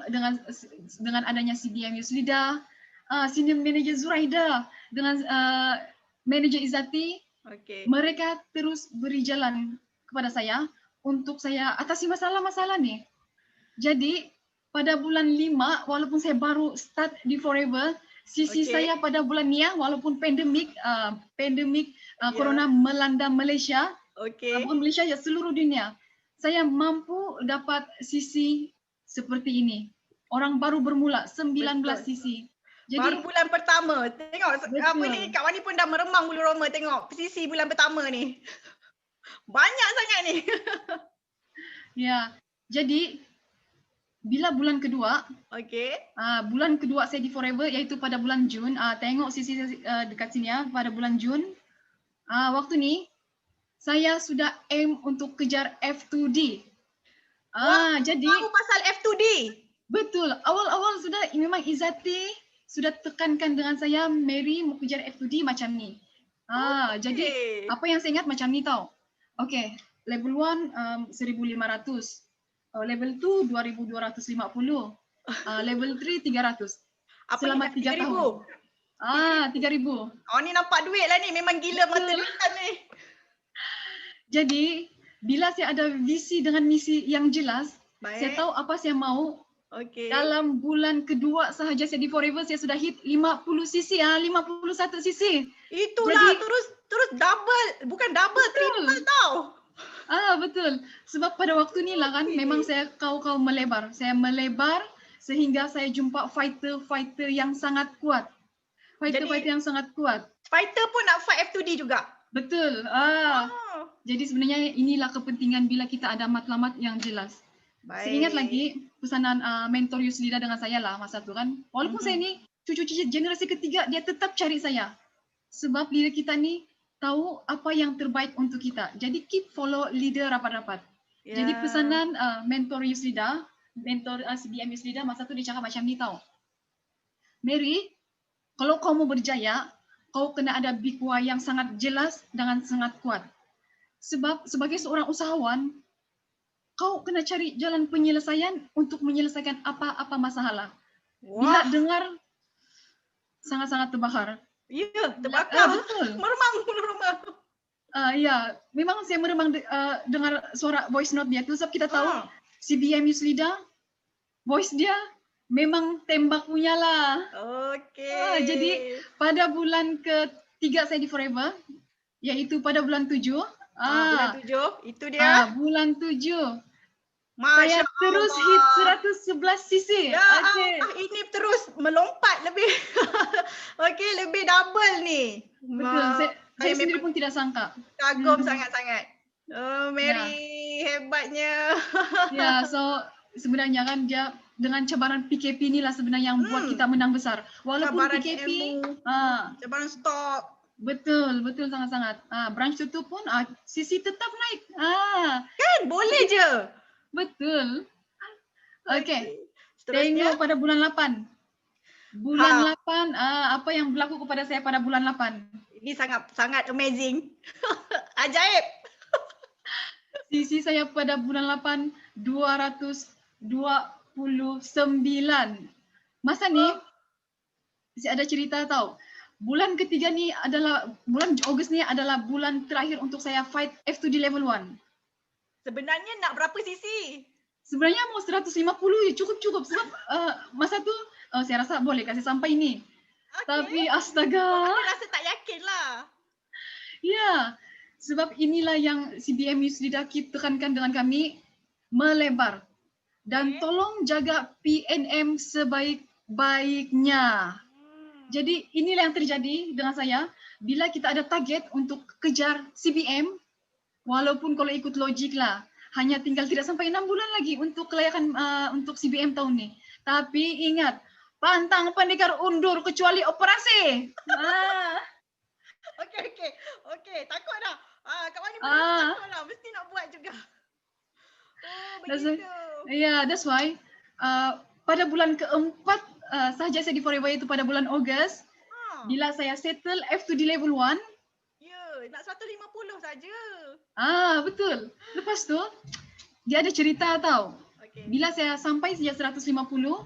dengan adanya CBM Yuslida, Senior Manager Zuraida dengan Manager Izzati. Okey. Mereka terus beri jalan kepada saya untuk saya atasi masalah-masalah ni. Jadi pada bulan 5 walaupun saya baru start di Forever, sisi saya pada bulan ni walaupun pandemik corona melanda Malaysia, bukan Malaysia ya seluruh dunia. Saya mampu dapat sisi seperti ini. Orang baru bermula 19 sisi. Jadi, baru bulan pertama. Tengok apa ni, Kak Wani pun dah meremang bulu roma tengok sisi bulan pertama ni. Banyak sangat ni. Ya. Jadi bila bulan kedua, bulan kedua saya di Forever iaitu pada bulan Jun, tengok sisi dekat sini pada bulan Jun. Waktu ni saya sudah aim untuk kejar F2D. Jadi tahu pasal F2D. Betul. Awal-awal sudah memang Izzati sudah tekankan dengan saya, Mary mau kejar F2D macam ni. Jadi apa yang saya ingat macam ni tau. Okey, level 1 1,500. Level 2 2,250. Level 3 300. Selama 3 tahun. 3,000. Oh ni nampak duit lah ni, memang gila mata lintan ni. Jadi bila saya ada visi dengan misi yang jelas, saya tahu apa saya mau. Dalam bulan kedua sahaja saya di Forever saya sudah hit 50 sisi, 51 sisi. Itulah. Jadi, terus double, bukan double, triple tau. Betul. Sebab pada waktu ni lah kan memang saya kau melebar. Saya melebar sehingga saya jumpa fighter yang sangat kuat. Fighter yang sangat kuat. Fighter pun nak fight F2D juga. Betul. Jadi sebenarnya inilah kepentingan bila kita ada matlamat yang jelas. Saya ingat lagi pesanan mentor Yuslida dengan saya lah masa tu kan. Walaupun saya ni cucu generasi ketiga, dia tetap cari saya. Sebab leader kita ni tahu apa yang terbaik untuk kita. Jadi keep follow leader rapat-rapat. Jadi pesanan mentor Yuslida, mentor CBM Yuslida masa tu dia cakap macam ni tau. Mary, kalau kau mau berjaya, kau kena ada big why yang sangat jelas dan sangat kuat. Sebab sebagai seorang usahawan, kau kena cari jalan penyelesaian untuk menyelesaikan apa-apa masalah. Bila dengar, sangat-sangat terbakar. Ya, terbakar. Betul. Meremang. Ya, memang saya meremang dengar suara voice note dia tu. Sebab kita tahu CBM Yuslida, voice dia memang tembak punya lah. Jadi pada bulan ke-3 saya di Forever, iaitu pada bulan 7. Bulan 7, itu dia. Bulan 7. Masya saya terus hit 111 sisi. Ini terus melompat lebih. Lebih double ni. Betul. Saya sendiri pun tidak sangka. Kagum sangat-sangat. Mary hebatnya. So sebenarnya kan dia dengan cabaran PKP inilah sebenarnya yang buat kita menang besar. Walaupun cabaran PKP, cabaran stok. Betul sangat-sangat. Branch tutup pun sisi tetap naik. Kan boleh je. Betul. Okey. Tengok pada bulan 8. Bulan 8, apa yang berlaku kepada saya pada bulan 8? Ini sangat amazing. Ajaib. Sisi saya pada bulan 8 229. Masa ni saya ada cerita tau. Bulan ketiga ni adalah bulan Ogos ni adalah bulan terakhir untuk saya fight F2D level 1. Sebenarnya nak berapa sisi? Sebenarnya mau 150 cukup sebab masa tu saya rasa boleh kasih sampai ni. Okey. Tapi Oh, astaga. ada rasa tak yakin lah. Ya, sebab inilah yang CBM Yusrida tekankan dengan kami, melebar. Dan Okey. tolong jaga PNM sebaik-baiknya. Jadi inilah yang terjadi dengan saya. Bila kita ada target untuk kejar CBM, walaupun kalau ikut logik lah, hanya tinggal tidak sampai 6 bulan lagi untuk kelayakan untuk CBM tahun ni. Tapi ingat, pantang pendekar undur kecuali operasi. Okey, okey. Okey, takut dah. Kak Wani pun rasa Ah, takut lah. Mesti nak buat juga. Oh, that's why, begitu. that's why pada bulan keempat sahaja saya di Forever itu pada bulan Ogos, Ha. bila saya settle F2D level 1, Ya, nak 150 saja. betul. Lepas tu, dia ada cerita tau. Okey. Bila saya sampai sejak 150,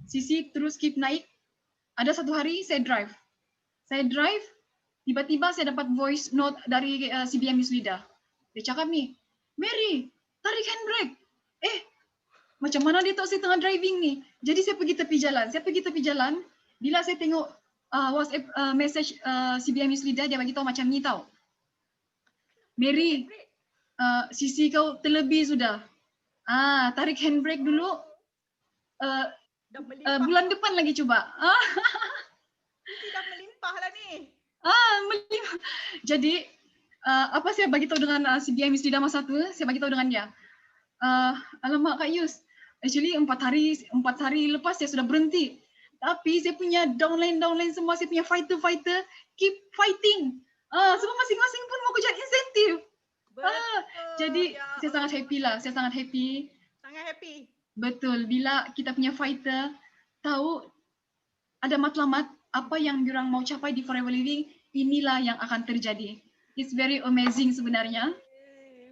Sisi terus keep naik. Ada satu hari saya drive. Tiba-tiba saya dapat voice note dari CBM Yusrida. Dia cakap ni, Mary, tarik handbrake. Macam mana dia tahu saya tengah driving ni? Jadi saya pergi tepi jalan. Bila saya tengok WhatsApp message CBM Yusrida, dia bagi tahu macam ni tau. Mary, Sisi kau terlebih sudah. Tarik handbrake dulu. Dah melimpah. Bulan depan lagi cuba. Sisi dah melimpah lah ni. Melimpah. Jadi apa saya bagi tahu dengan CBM Yusrida masa tu, saya bagi tahu dengan dia. Alamak Kak Yus, actually 4 hari lepas saya sudah berhenti. Tapi saya punya downline semua, saya punya fighter keep fighting. Semua masing-masing pun mau kejar insentif. Jadi Ya saya sangat happy lah, Sangat happy. Betul, bila kita punya fighter tahu ada matlamat apa yang diorang mau capai di Forever Living, inilah yang akan terjadi. It's very amazing sebenarnya.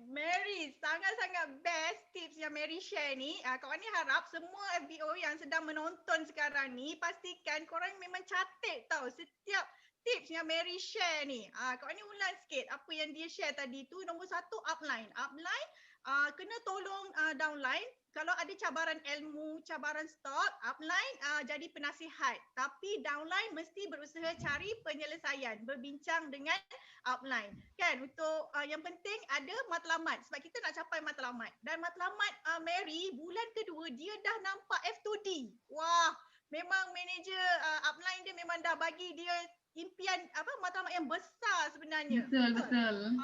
Mary, sangat-sangat best tips yang Mary share ni. Kak Wani harap semua FBO yang sedang menonton sekarang ni, pastikan korang memang catat tau setiap tips yang Mary share ni. Kak Wani ulang sikit apa yang dia share tadi tu. Nombor 1, upline. Upline, kena tolong downline. Kalau ada cabaran ilmu, cabaran stok, upline jadi penasihat. Tapi downline mesti berusaha cari penyelesaian, berbincang dengan upline. Kan, untuk yang penting ada matlamat sebab kita nak capai matlamat. Dan matlamat Mary bulan kedua dia dah nampak F2D. Wah, memang manager upline dia memang dah bagi dia impian matlamat yang besar sebenarnya. Betul.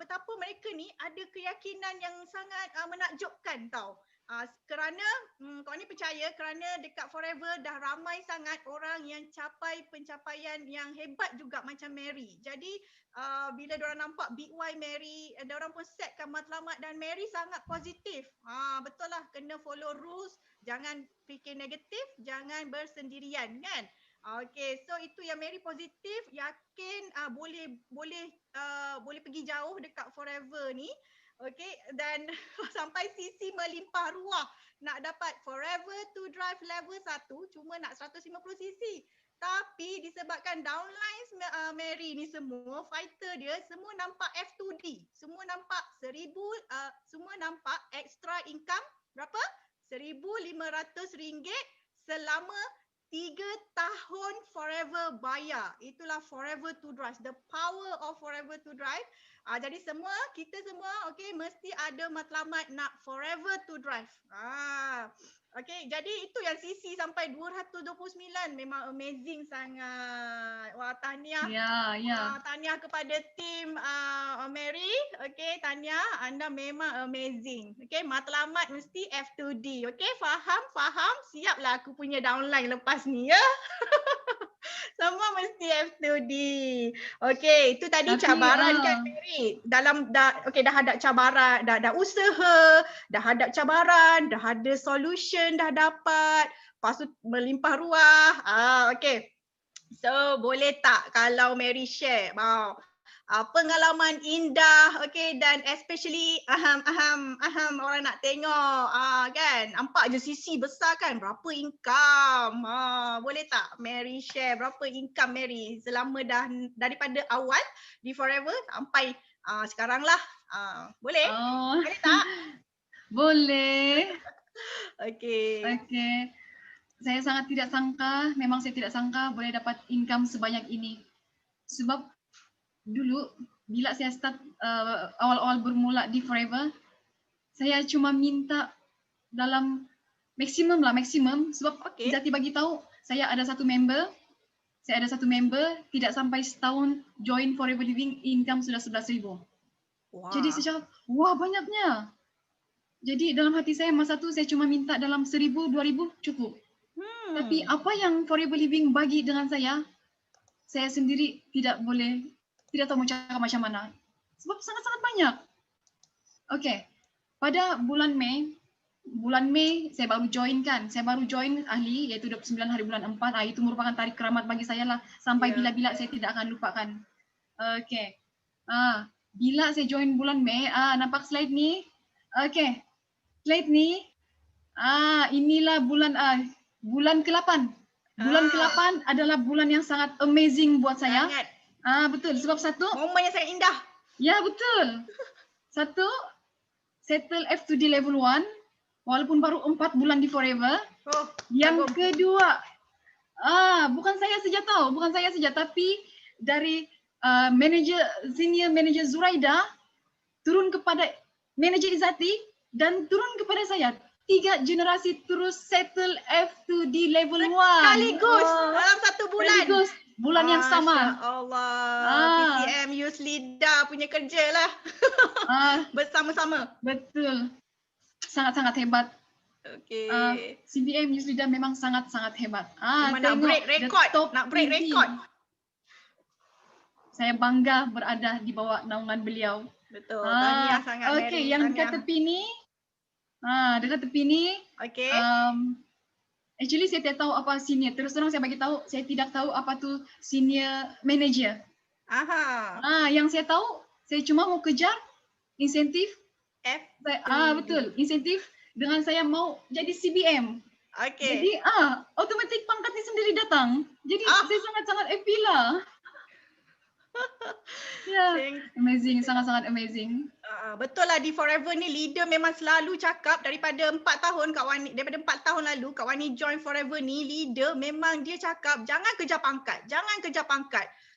Betapa mereka ni ada keyakinan yang sangat menakjubkan tau. Kerana Kak Wani percaya kerana dekat Forever dah ramai sangat orang yang capai pencapaian yang hebat juga macam Mary. Jadi bila diorang nampak Big Y Mary, diorang pun setkan matlamat dan Mary sangat positif. Betul lah, kena follow rules, jangan fikir negatif, jangan bersendirian kan. Okay, so itu yang Mary positif, yakin boleh pergi jauh dekat Forever ni. Okay, dan sampai Sisi melimpah ruah nak dapat Forever to Drive level 1, cuma nak 150 cc. Tapi disebabkan downlines Mary ni semua, fighter dia semua nampak F2D, semua nampak 1000, semua nampak extra income berapa? RM1,500 selama 3 tahun Forever bayar. Itulah Forever to Drive. The power of Forever to Drive. Jadi kita semua mesti ada matlamat nak Forever to Drive. Okay, jadi itu yang Sisi sampai 229 memang amazing sangat. Wah, tahniah. Ya. Tahniah kepada tim Mary. Okay, tahniah. Anda memang amazing. Okay, matlamat mesti F2D. Okay, faham? Siaplah aku punya downline lepas ni ya. Semua mesti F2D. Okay, itu tadi cabaran kan Mary. Dah hadap cabaran, dah usaha, dah hadap cabaran, dah ada solution dah dapat. Lepas tu melimpah ruah. Okay. So, boleh tak kalau Mary share pengalaman indah, dan especially orang nak tengok kan, nampak je Sisi besar kan, berapa income, boleh tak Mary share berapa income Mary selama daripada awal di Forever sampai sekarang lah, boleh? Boleh tak? Boleh. Okay. saya sangat tidak sangka, memang saya tidak sangka boleh dapat income sebanyak ini. Sebab dulu bila saya start awal-awal bermula di Forever, saya cuma minta dalam maksimum sebab Okey. Jati bagi tahu saya ada satu member tidak sampai setahun join Forever Living, income sudah 11,000. Jadi saya cakap, wah banyaknya. Jadi dalam hati saya masa tu saya cuma minta dalam 1,000, 2,000 cukup. Tapi apa yang Forever Living bagi dengan saya sendiri tidak tahu mau cakap macam mana. Sebab sangat-sangat banyak. Okey, pada bulan Mei saya baru join ahli iaitu 29 hari bulan 4. Itu merupakan tarikh keramat bagi saya lah. Sampai bila-bila saya tidak akan lupakan. Okey. Bila saya join bulan Mei, nampak slide ni? Okey. Slide ni, inilah bulan ke-8. Bulan ke-8 adalah bulan yang sangat amazing buat saya. Sangat. Betul. Sebab satu, Momen yang sangat indah. ya betul. Satu, settle F2D level 1 walaupun baru 4 bulan di Forever. Yang kedua, bukan saya saja tapi dari senior manager Zuraida turun kepada manager Izati dan turun kepada saya. 3 generasi terus settle F2D level 1 sekaligus dalam satu bulan. Sekaligus bulan yang sama. Allah. PCM Yuslida punya kerja lah. Bersama-sama. Betul. Sangat-sangat hebat. Okey. CBM Yuslida memang sangat-sangat hebat. Memang nak break rekod. Saya bangga berada di bawah naungan beliau. Betul. Tahniah sangat Mary. Okey, yang dekat tepi ni. Dekat tepi ni. Okey. Actually saya tidak tahu apa senior. Terus terang saya bagi tahu, saya tidak tahu apa tu senior manager. Yang saya tahu, saya cuma mau kejar insentif. Betul, insentif dengan saya mau jadi CBM. Okey. Jadi automatik pangkat ni sendiri datang. Jadi saya sangat-sangat happy lah. Amazing, sangat-sangat amazing. Betul lah, di Forever ni leader memang selalu cakap daripada 4 tahun daripada 4 tahun lalu Kak Wani join Forever ni, leader memang dia cakap jangan kejar pangkat.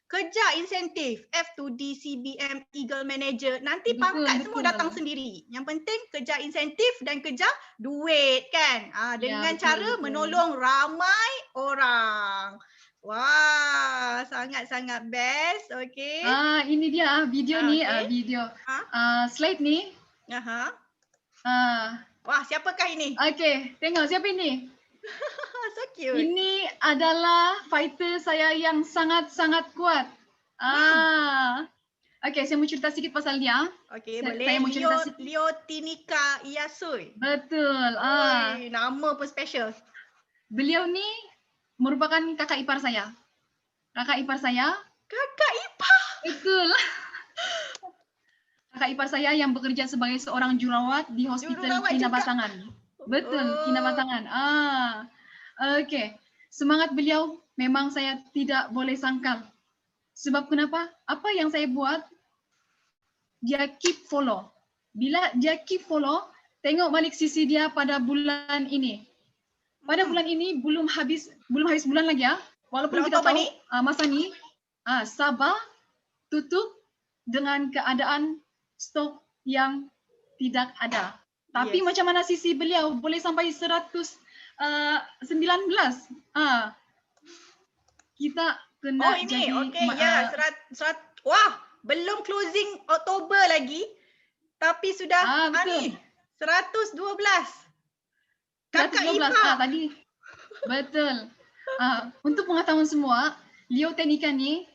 Kejar insentif, F2D, CBM, Eagle Manager. Nanti pangkat semua datang sendiri. Yang penting kejar insentif dan kejar duit kan. Dengan cara menolong ramai orang. Wah, sangat-sangat best. Okey. Ini dia video ni, video. Slide ni. Wah, siapakah ini? Okey, tengok siapa ini? So cute. Ini adalah fighter saya yang sangat-sangat kuat. Okey, saya mau cerita sedikit pasal dia. Okey, boleh. Saya mau cerita Leotinika Iyasui. Betul. Nama pun special. Beliau ni merupakan kakak ipar saya. Kakak ipar? Betul. Kakak ipar saya yang bekerja sebagai seorang jururawat di Hospital Kinabatangan. Betul, Kinabatangan. Okey. Semangat beliau memang saya tidak boleh sangkal. Sebab kenapa? Apa yang saya buat, dia keep follow. Bila dia keep follow, tengok balik sisi dia pada bulan ini. Pada bulan ini belum habis bulan lagi ya. Walaupun kita tahu masa ni Sabah tutup dengan keadaan stok yang tidak ada. Tapi macam mana sisi beliau boleh sampai 119. Kita kena jadi wah, belum closing Oktober lagi tapi sudah ni 112. Kakak ipar tadi. Betul. Untuk pengetahuan semua, Leotinika ni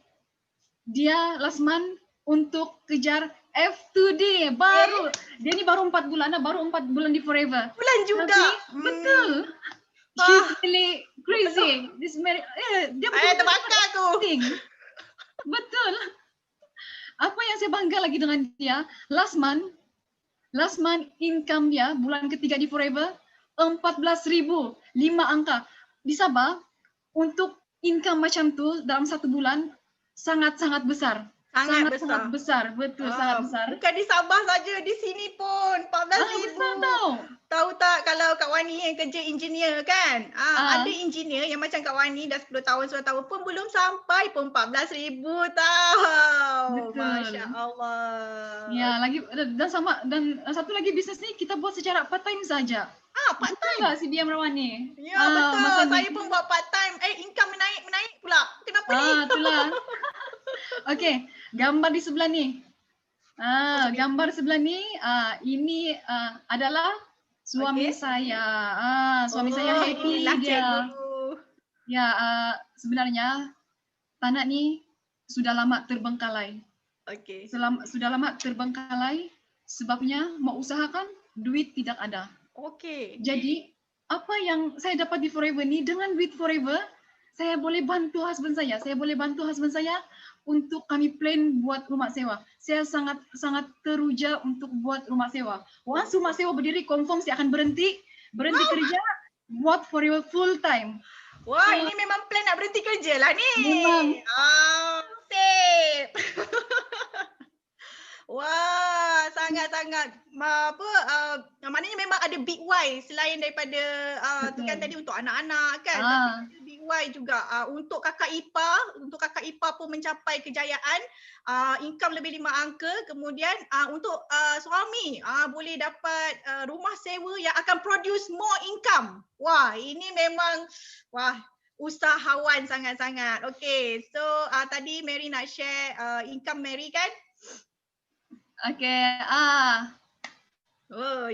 dia last month untuk kejar F2D baru. Dia ni baru 4 bulan, baru 4 bulan di Forever. Bulan juga. Tapi, betul. She's really crazy. This dia terbakar aku. Betul. Apa yang saya bangga lagi dengan dia, last month income dia bulan ketiga di Forever 14,000, 5 angka. Di Sabah untuk income macam tu dalam 1 bulan sangat-sangat besar. Sangat Sangat-sangat besar. besar, betul sangat besar. Bukan di Sabah saja, di sini pun 14,000. Besar tau. Tahu tak kalau Kak Wani yang kerja engineer kan? Ada Ah, engineer yang macam Kak Wani dah 10 tahun, 11 tahun pun belum sampai pun 14,000 tau. Masya betul. Allah. Ya, lagi dan satu lagi bisnes ni kita buat secara part time saja. Part Betul time. tak CBM Rawani? Ya, betul. Masa Saya ni. pun buat part time. Income menaik pula. Kenapa ni? Itulah. Okey, gambar di sebelah ni. Gambar sebelah ni, ini adalah suami Okey. saya. Suami saya happy inilah dia. cikgu. Ya, sebenarnya Tanak ni sudah lama terbengkalai. Okey. Sudah lama terbengkalai sebabnya mau usahakan duit tidak ada. Okey. Jadi apa yang saya dapat di Forever ni, dengan duit Forever saya boleh bantu husband saya. Saya boleh bantu husband saya untuk kami plan buat rumah sewa. Saya sangat teruja untuk buat rumah sewa. Once rumah sewa berdiri, confirm saya akan berhenti kerja, buat Forever full time. Wah, ini memang plan nak berhenti kerja lah ni. Memang. Sip. Wah, sangat-sangat maknanya memang ada big why selain daripada tu kan Betul. tadi untuk anak-anak kan. Tapi ada big why juga untuk kakak ipar pun mencapai kejayaan, income lebih 5 angka, kemudian untuk suami boleh dapat rumah sewa yang akan produce more income. Wah, ini memang usahawan sangat-sangat. Okay, so tadi Mary nak share income Mary kan? Okay,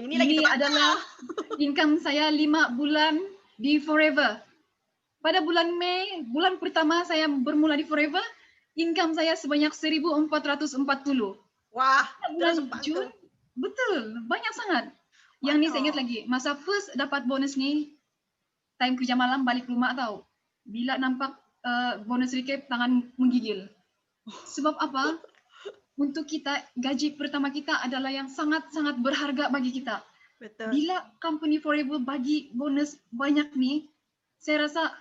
ini lagi terbakar. adalah income saya 5 bulan di Forever. Pada bulan Mei, bulan pertama saya bermula di Forever, income saya sebanyak 1,440. Wah, bulan Jun, betul, banyak sangat. Yang ni saya ingat lagi, masa first dapat bonus ni, time kerja malam balik rumah tau. Bila nampak bonus recap, tangan menggigil. Sebab apa? Untuk kita, gaji pertama kita adalah yang sangat-sangat berharga bagi kita. Betul. Bila company Forever bagi bonus banyak ni, saya rasa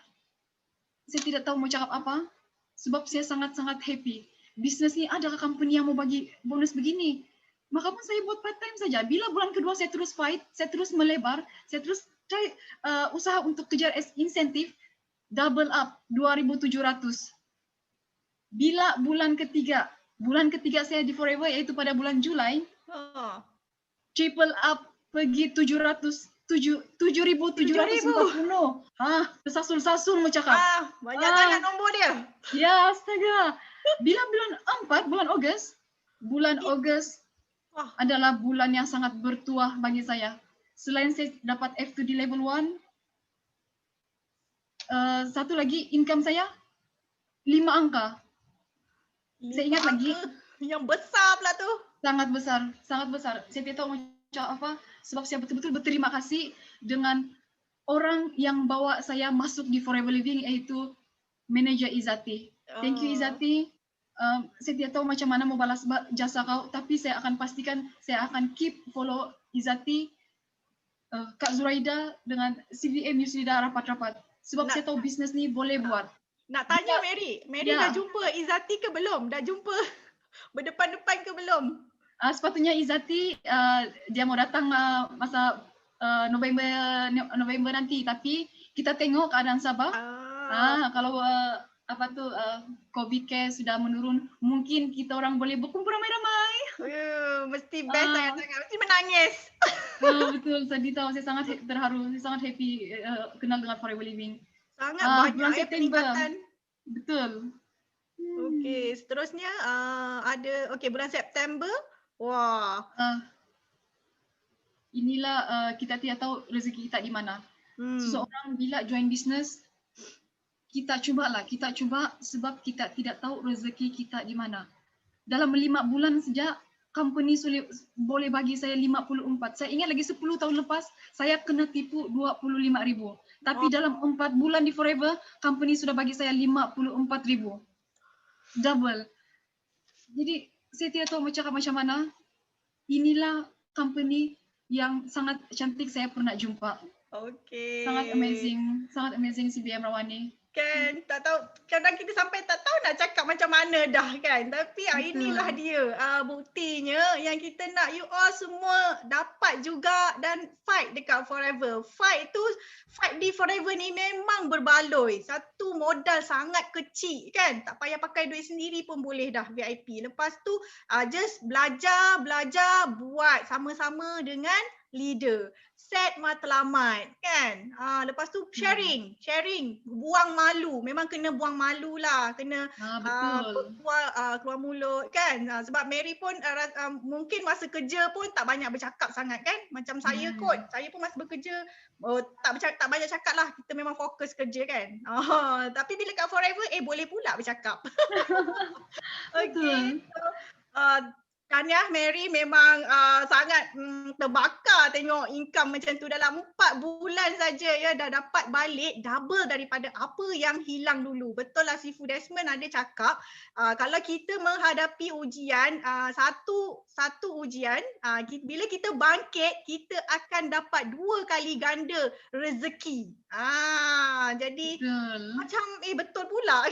saya tidak tahu mau cakap apa, sebab saya sangat-sangat happy. Bisnes ni adakah company yang mau bagi bonus begini? Maka pun saya buat part time saja. Bila bulan kedua saya terus fight, saya terus melebar, saya terus try usaha untuk kejar insentif, double up 2,700. Bila bulan ketiga saya di Forever iaitu pada bulan Julai, triple up pergi 7,740. Tersasul-sasul mau cakap. Banyak sangat nombor dia. Ya, astaga. Bila bulan Ogos adalah bulan yang sangat bertuah bagi saya. Selain saya dapat F2 di level 1, satu lagi income saya 5 angka. Saya ingat lagi. Yang besar pula tu. Sangat besar. Saya tidak tahu macam apa, sebab saya betul-betul berterima kasih dengan orang yang bawa saya masuk di Forever Living, iaitu manager Izzati. Thank you Izzati. Saya tidak tahu macam mana mau balas jasa kau, tapi saya akan pastikan saya akan keep follow Izzati, Kak Zuraida dengan CVM Yusrida rapat-rapat. Sebab saya tahu bisnes ni boleh buat. Nak tanya Mary dah jumpa Izzati ke belum? Dah jumpa berdepan-depan ke belum? Sepatutnya Izzati dia mau datang masa November nanti, tapi kita tengok keadaan Sabah. Kalau COVID case sudah menurun, mungkin kita orang boleh berkumpul ramai-ramai. Mesti best sangat-sangat. Mesti menangis. Betul, sedih tahu. Saya sangat terharu. Saya sangat happy kenal dengan Forever Living. Sangat banyak bulan September. Peningkatan. Betul. Okey, seterusnya ada bulan September. Wah. Inilah kita tidak tahu rezeki kita di mana. Seseorang bila join business, kita cuba sebab kita tidak tahu rezeki kita di mana. Dalam 5 bulan saja company boleh bagi saya 54. Saya ingat lagi 10 tahun lepas saya kena tipu 25,000. Tapi dalam 4 bulan di Forever, company sudah bagi saya 54,000. Double. Jadi saya tidak tahu macam mana. Inilah company yang sangat cantik saya pernah jumpa. Okey. Sangat amazing CBM Rawani. kan, tak tahu, kadang kita sampai tak tahu nak cakap macam mana dah kan. Tapi inilah Betul. dia buktinya yang kita nak you all semua dapat juga dan fight dekat Forever. Fight di Forever ni memang berbaloi. Satu modal sangat kecil kan. Tak payah pakai duit sendiri pun boleh dah VIP. Lepas tu just belajar buat sama-sama dengan leader. Set matlamat kan. Lepas tu sharing, buang malu. Memang kena buang malu lah. Kena Betul. keluar mulut kan. Sebab Mary pun mungkin masa kerja pun tak banyak bercakap sangat kan. Macam saya kot. Saya pun masa bekerja tak banyak cakap lah. Kita memang fokus kerja kan. Tapi bila kat Forever boleh pula bercakap. Okay. Betul. So, tahniah Mary memang sangat terbakar tengok income macam tu. Dalam 4 bulan saja ya dah dapat balik double daripada apa yang hilang dulu. Betul lah Sifu Desmond ada cakap kalau kita menghadapi ujian, satu ujian, bila kita bangkit kita akan dapat 2 kali ganda rezeki. Jadi Betul. macam betul pula.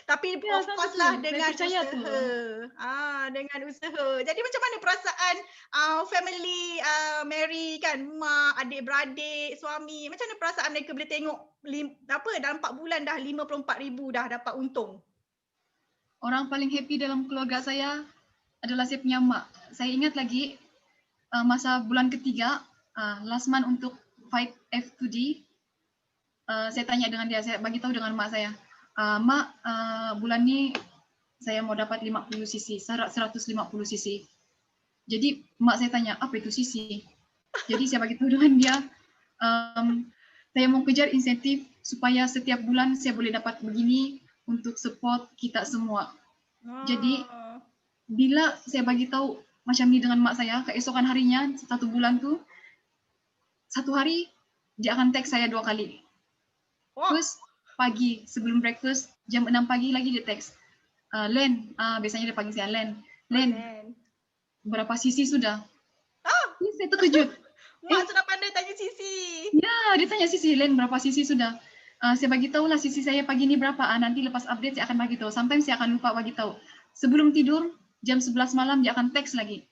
Tapi Ya, of kan course betul. lah Saya dengan percaya tu. usaha. Dengan usaha. Jadi macam mana perasaan family Mary kan, mak, adik-beradik, suami, macam mana perasaan mereka boleh tengok dalam 4 bulan dah 54,000 dah dapat untung? Orang paling happy dalam keluarga saya adalah saya punya mak. Saya ingat lagi masa bulan ketiga, last month untuk fight F2D, saya tanya dengan dia, saya bagi tahu dengan mak saya, mak, bulan ni saya mau dapat 50 cc, 150 cc. Jadi mak saya tanya, apa itu cc? Jadi saya bagi tahu dengan dia, saya mau kejar insentif supaya setiap bulan saya boleh dapat begini untuk support kita semua. Jadi bila saya bagi tahu macam ni dengan mak saya, keesokan harinya 1 bulan tu, 1 hari dia akan text saya 2 kali. Terus pagi sebelum breakfast jam 6 pagi lagi dia text, Len, biasanya dia panggil saya Len, berapa sisi sudah? Saya terkejut. Mak sudah pandai tanya sisi. Ya, dia tanya sisi, Len berapa sisi sudah? Saya bagi tahu lah sisi saya pagi ni berapa. Nanti lepas update saya akan bagi tahu. Sometimes saya akan lupa bagi tahu. Sebelum tidur jam 11 malam dia akan text lagi.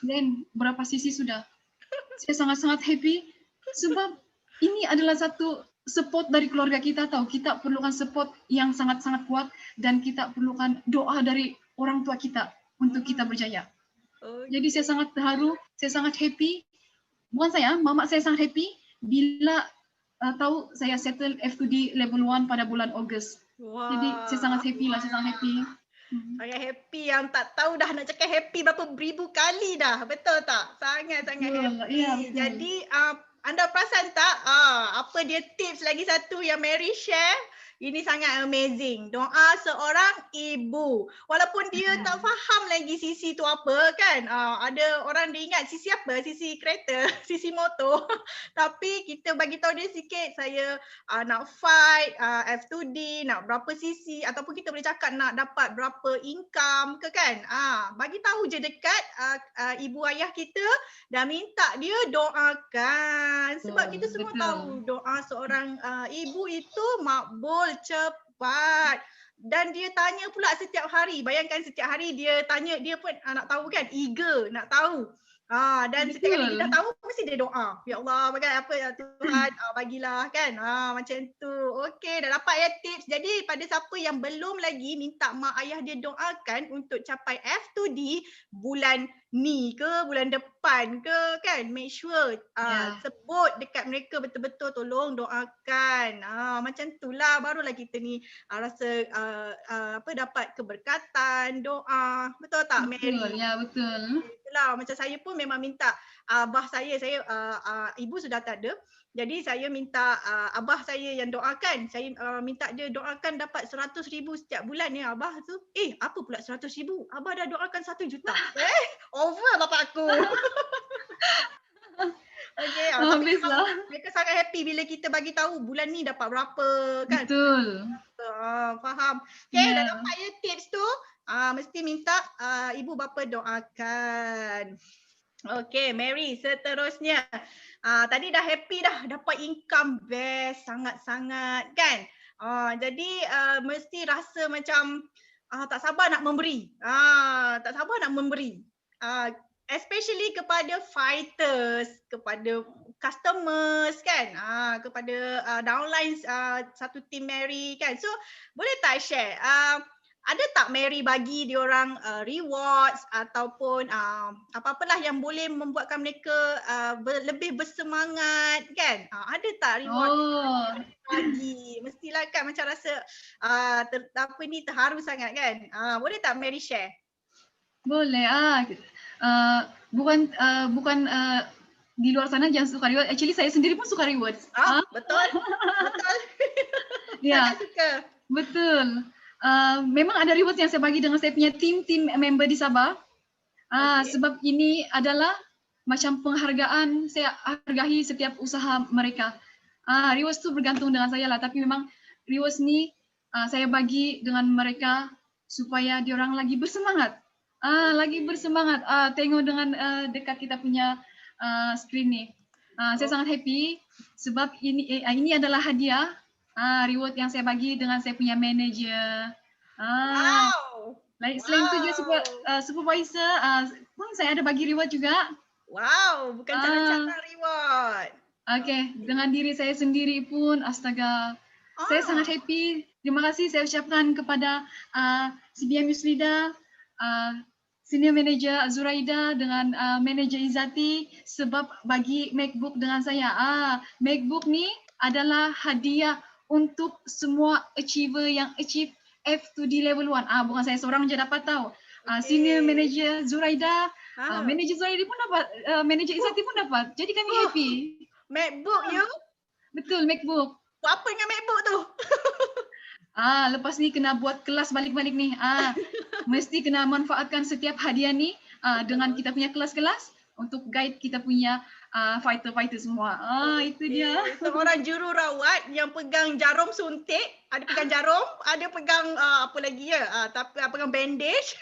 Len, berapa sisi sudah? Saya sangat-sangat happy sebab ini adalah satu support dari keluarga kita tahu. Kita perlukan support yang sangat-sangat kuat dan kita perlukan doa dari orang tua kita untuk kita berjaya. Jadi saya sangat terharu, saya sangat happy. Bukan saya, mama saya sangat happy bila tahu saya settle F2D level 1 pada bulan Ogos. Jadi saya sangat happy lah, saya sangat happy. Sangat happy yang tak tahu dah nak cakap happy berapa ribu kali dah. Betul tak? Sangat-sangat happy. Ya, jadi anda perasan tak apa dia tips lagi satu yang Mary share? Ini sangat amazing. Doa seorang ibu. Walaupun dia tak faham lagi sisi tu apa kan. Ada orang dia ingat sisi apa? Sisi kereta, sisi motor. Tapi kita bagi tahu dia sikit, saya nak fight F2D, nak berapa sisi ataupun kita boleh cakap nak dapat berapa income ke kan. Bagi tahu je dekat ibu ayah kita dan minta dia doakan. Sebab kita semua tahu doa seorang ibu itu makbul cepat. Dan dia tanya pula setiap hari. Bayangkan setiap hari dia tanya, dia pun nak tahu kan, eager nak tahu. Dan setiap kali dia dah tahu mesti dia doa. Ya Allah, bagai apa ya Tuhan, bagilah kan. Macam tu. Okey, dah dapat ya tips. Jadi pada siapa yang belum lagi minta mak ayah dia doakan untuk capai F2D bulan ni ke bulan depan ke kan, make sure sebut dekat mereka betul-betul tolong doakan. Macam itulah barulah kita ni rasa dapat keberkatan doa. Betul tak Mary? Betul, ya betul. Itulah macam saya pun memang minta abah saya ibu sudah tak ada. Jadi saya minta abah saya yang doakan. Saya minta dia doakan dapat 100,000 setiap bulan ya abah tu. Apa pula 100,000? Abah dah doakan 1 juta. Over bapak aku. Okey, tapi mereka sangat happy bila kita bagi tahu bulan ni dapat berapa kan. Betul. Faham. Okey, dah dapat ya tips tu. Mesti minta ibu bapa doakan. Okey, Mary, seterusnya. Tadi dah happy dah dapat income best sangat-sangat kan. Jadi mesti rasa macam tak sabar nak memberi. Tak sabar nak memberi. Especially kepada fighters, kepada customers kan, kepada downlines satu team Mary kan. So boleh tak share ada tak Mary bagi diorang rewards ataupun apa-apalah yang boleh membuatkan mereka lebih bersemangat kan? Ada tak reward Oh, bagi? Mestilah kan macam rasa terharu sangat kan? Boleh tak Mary share? boleh. Bukan di luar sana jangan suka reward. Actually saya sendiri pun suka rewards. Betul. Betul. Ya, Sangat suka. betul. Memang ada rewards yang saya bagi dengan saya punya team member di Sabah. Okay. Sebab ini adalah macam penghargaan, saya hargai setiap usaha mereka. Rewards tu bergantung dengan saya lah, tapi memang rewards ni saya bagi dengan mereka supaya diorang lagi bersemangat. Lagi bersemangat. Tengok dengan dekat kita punya screen ni. Saya sangat happy sebab ini adalah hadiah reward yang saya bagi dengan saya punya manager. Wow. Selain itu juga supervisor pun saya ada bagi reward juga. Wow, bukan calon-calon reward. Okay, dengan diri saya sendiri pun astaga. Saya sangat happy. Terima kasih saya ucapkan kepada CBM Yusrida, Senior Manager Zuraida dengan Manager Izzati sebab bagi MacBook dengan saya. MacBook ni adalah hadiah untuk semua achiever yang achieve F2D level 1. Bukan saya seorang je dapat tahu. Senior Manager Zuraida, Manager Zuraida pun dapat, Manager Izzati pun dapat. Jadi kami happy. MacBook you? Betul, MacBook. Buat apa dengan MacBook tu? Lepas ni kena buat kelas balik-balik ni. Mesti kena manfaatkan setiap hadiah ni dengan kita punya kelas-kelas untuk guide kita punya fighter-fighter semua. Itu dia. Seorang jururawat yang pegang jarum suntik, ada pegang jarum, ada pegang apa lagi ya? Tapi pegang bandage.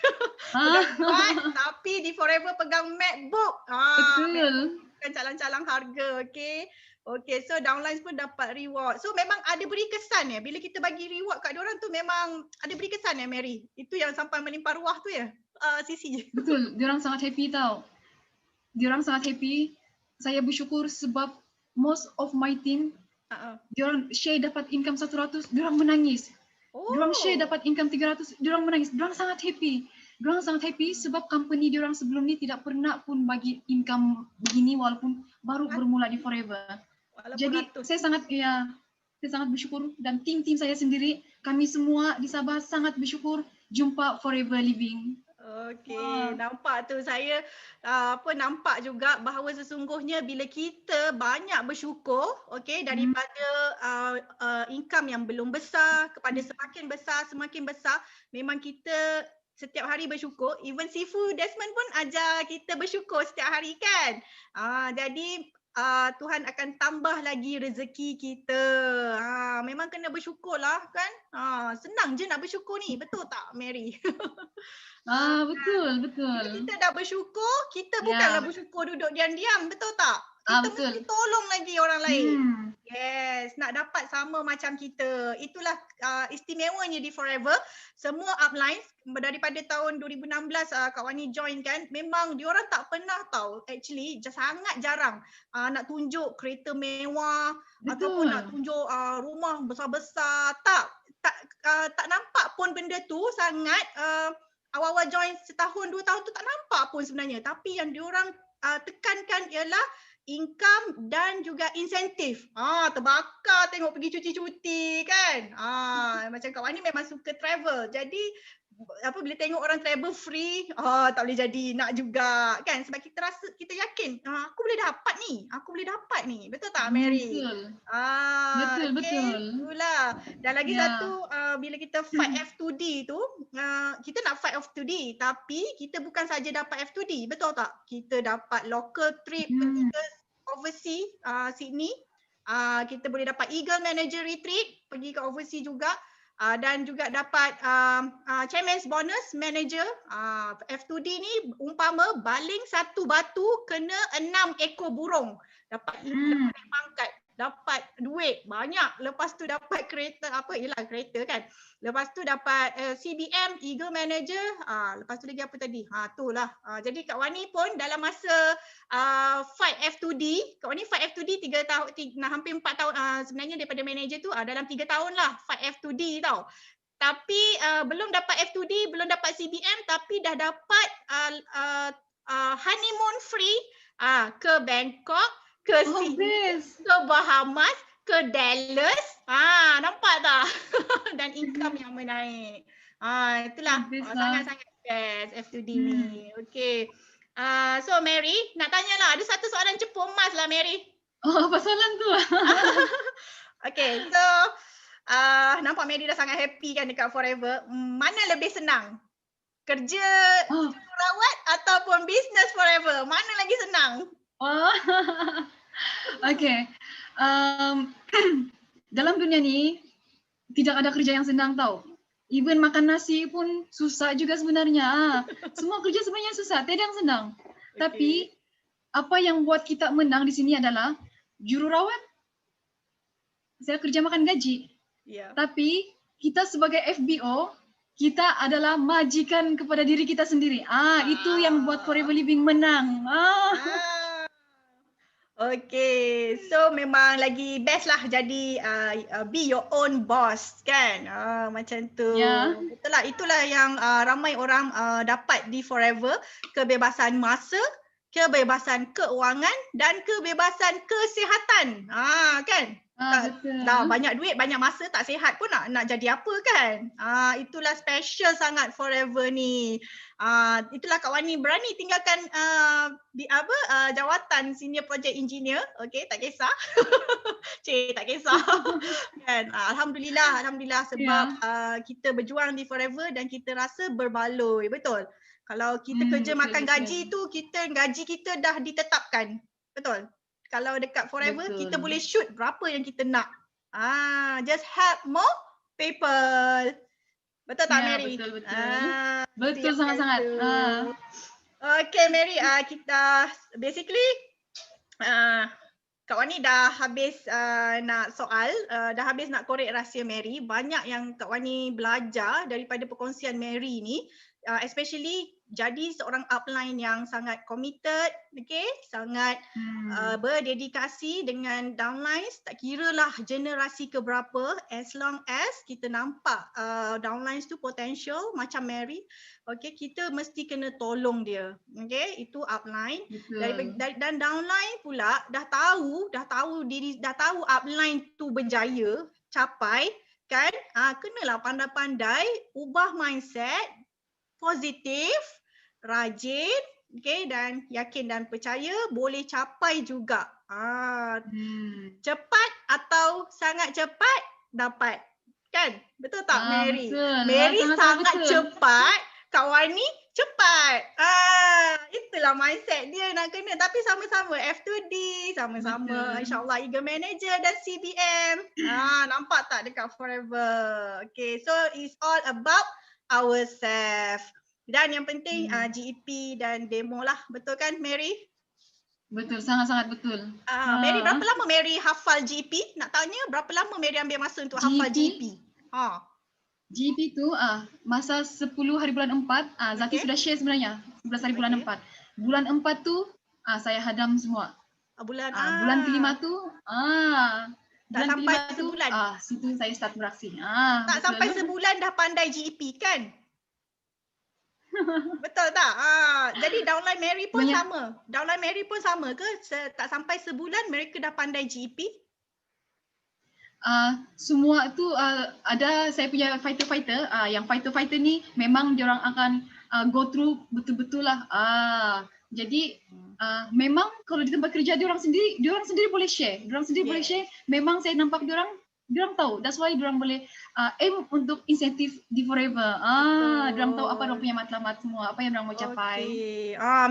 Pegang kuat, tapi di Forever pegang MacBook. Betul. Bukan calang-calang harga, okey. Okay, so downlines pun dapat reward. So memang ada beri kesan ya? Bila kita bagi reward kat diorang tu memang ada beri kesan ya Mary? Itu yang sampai melimpah ruah tu ya? Sisi. Betul, diorang sangat happy tau. Diorang sangat happy. Saya bersyukur sebab most of my team, diorang share dapat income 100, diorang menangis. Diorang share dapat income 300, diorang menangis. Diorang sangat happy. Diorang sangat happy sebab company diorang sebelum ni tidak pernah pun bagi income begini walaupun baru bermula di Forever. Jadi saya sangat bersyukur dan tim saya sendiri, kami semua di Sabah sangat bersyukur jumpa Forever Living. Okey, nampak tu saya nampak juga bahawa sesungguhnya bila kita banyak bersyukur, okey, daripada income yang belum besar kepada semakin besar, memang kita setiap hari bersyukur. Even Sifu Desmond pun ajar kita bersyukur setiap hari kan. Jadi Tuhan akan tambah lagi rezeki kita. Memang kena bersyukurlah kan. Senang je nak bersyukur ni. Betul tak Mary? Betul. Bila kita dah bersyukur, kita bukanlah bersyukur duduk diam-diam. Betul tak? Kita mesti tolong lagi orang lain. Yes, nak dapat sama macam kita. Itulah istimewanya di Forever. Semua uplines daripada tahun 2016 Kak Wani join kan, memang diorang tak pernah tahu actually sangat jarang nak tunjuk kereta mewah. Betul. Ataupun nak tunjuk rumah besar-besar. Tak nampak pun benda tu sangat awal-awal join setahun 2 tahun tu tak nampak pun sebenarnya. Tapi yang diorang tekankan ialah income dan juga insentif. Terbakar tengok pergi cuti-cuti kan. Macam Kak Wani memang suka travel. Jadi bila tengok orang travel free, tak boleh jadi nak juga kan, sebab kita yakin aku boleh dapat ni. Betul tak Mary? Betul. Itulah. Dan lagi satu bila kita fight F2D tu, kita nak fight F2D tapi kita bukan saja dapat F2D, betul tak? Kita dapat local trip pergi ke overseas Sydney. Kita boleh dapat Eagle Manager Retreat pergi ke overseas juga. Dan juga dapat Chairman's Bonus Manager. F2D ni umpama baling satu batu kena 6 ekor burung. Dapat naik pangkat. dapat duit banyak. Lepas tu dapat kereta kereta kan. Lepas tu dapat CBM, Eagle Manager. Lepas tu lagi apa tadi? Itulah. Jadi Kak Wani pun dalam masa fight F2D, Kak Wani fight F2D 3 tahun, hampir 4 tahun sebenarnya daripada manager tu dalam 3 tahun lah fight F2D tau. Tapi belum dapat F2D, belum dapat CBM, tapi dah dapat honeymoon free ke Bangkok, ke Sydney, ke Bahamas, ke Dallas. Nampak tak? Dan income yang menaik. Itulah sangat-sangat best F2D ni. Okay. So Mary, nak tanyalah, ada satu soalan cepu emas lah Mary. Apa soalan tu? Okay, so nampak Mary dah sangat happy kan dekat Forever. Mana lebih senang? Kerja jururawat ataupun business Forever? Mana lagi senang? Okay. Dalam dunia ni tidak ada kerja yang senang tau. Even makan nasi pun susah juga sebenarnya. Semua kerja sebenarnya susah, tiada yang senang. Okay. Tapi apa yang buat kita menang di sini adalah jururawat. Saya kerja makan gaji. Yeah. Tapi kita sebagai FBO, kita adalah majikan kepada diri kita sendiri. Itu yang buat Forever Living menang. Okay, so memang lagi best lah jadi be your own boss kan, macam tu. Yeah. Betul lah, itulah yang ramai orang dapat di Forever, kebebasan masa, kebebasan keuangan dan kebebasan kesihatan. Kan? Dah banyak duit, banyak masa, tak sihat pun nak jadi apa kan? Itulah special sangat Forever ni. Itulah Kak Wani berani tinggalkan jawatan senior project engineer. Okay, tak kisah. Tak kisah. Kan? Alhamdulillah sebab kita berjuang di Forever dan kita rasa berbaloi. Betul. Kalau kita kerja makan gaji tu, gaji kita dah ditetapkan. Betul. Kalau dekat Forever, kita boleh shoot berapa yang kita nak. Just help more people. Betul tak Mary? Betul. Betul sangat-sangat. Okay Mary, kita basically Kak Wani dah habis nak soal, dah habis nak korek rahsia Mary. Banyak yang Kak Wani belajar daripada perkongsian Mary ni. Especially jadi seorang upline yang sangat committed, okay, sangat berdedikasi dengan downlines, tak kira lah generasi keberapa, as long as kita nampak downlines tu potential macam Mary, okay, kita mesti kena tolong dia, okay, itu upline. Dan downline pula dah tahu upline tu berjaya capai kan, kenalah pandai-pandai ubah mindset, positif, rajin, okay, dan yakin dan percaya boleh capai juga. Cepat atau sangat cepat dapat. Kan? Betul tak Mary? Betul. Mary sangat cepat, Kak Wani cepat. Itulah mindset dia nak kena. Tapi sama-sama F2D, sama-sama insyaAllah Eagle Manager dan CBM. Nampak tak dekat Forever? Okay, so it's all about ourselves. Dan yang penting GEP dan demo lah. Betul kan Mary? Betul, sangat-sangat betul. Mary, berapa lama Mary hafal GEP? Nak tanya berapa lama Mary ambil masa untuk hafal GEP? GEP tu masa 10 hari bulan 4, Zaki sudah share sebenarnya 11 hari bulan 4. Bulan 4 tu saya hadam semua. Bulan kelima tu tak sampai sebulan. Situ saya start beraksi. Tak sampai sebulan dah pandai GEP kan? Betul tak? Jadi downline Mary pun sama. Downline Mary pun sama ke? Tak sampai sebulan mereka dah pandai GEP? Semua tu ada saya punya fighter-fighter. Yang fighter-fighter ni memang diorang akan go through betul-betul lah. Jadi memang kalau di tempat kerja diorang sendiri boleh share. Diorang sendiri boleh share. Memang saya nampak diorang tahu. That's why diorang boleh aim untuk insentif di Forever. Diorang tahu apa diorang punya matlamat semua, apa yang diorang mau capai.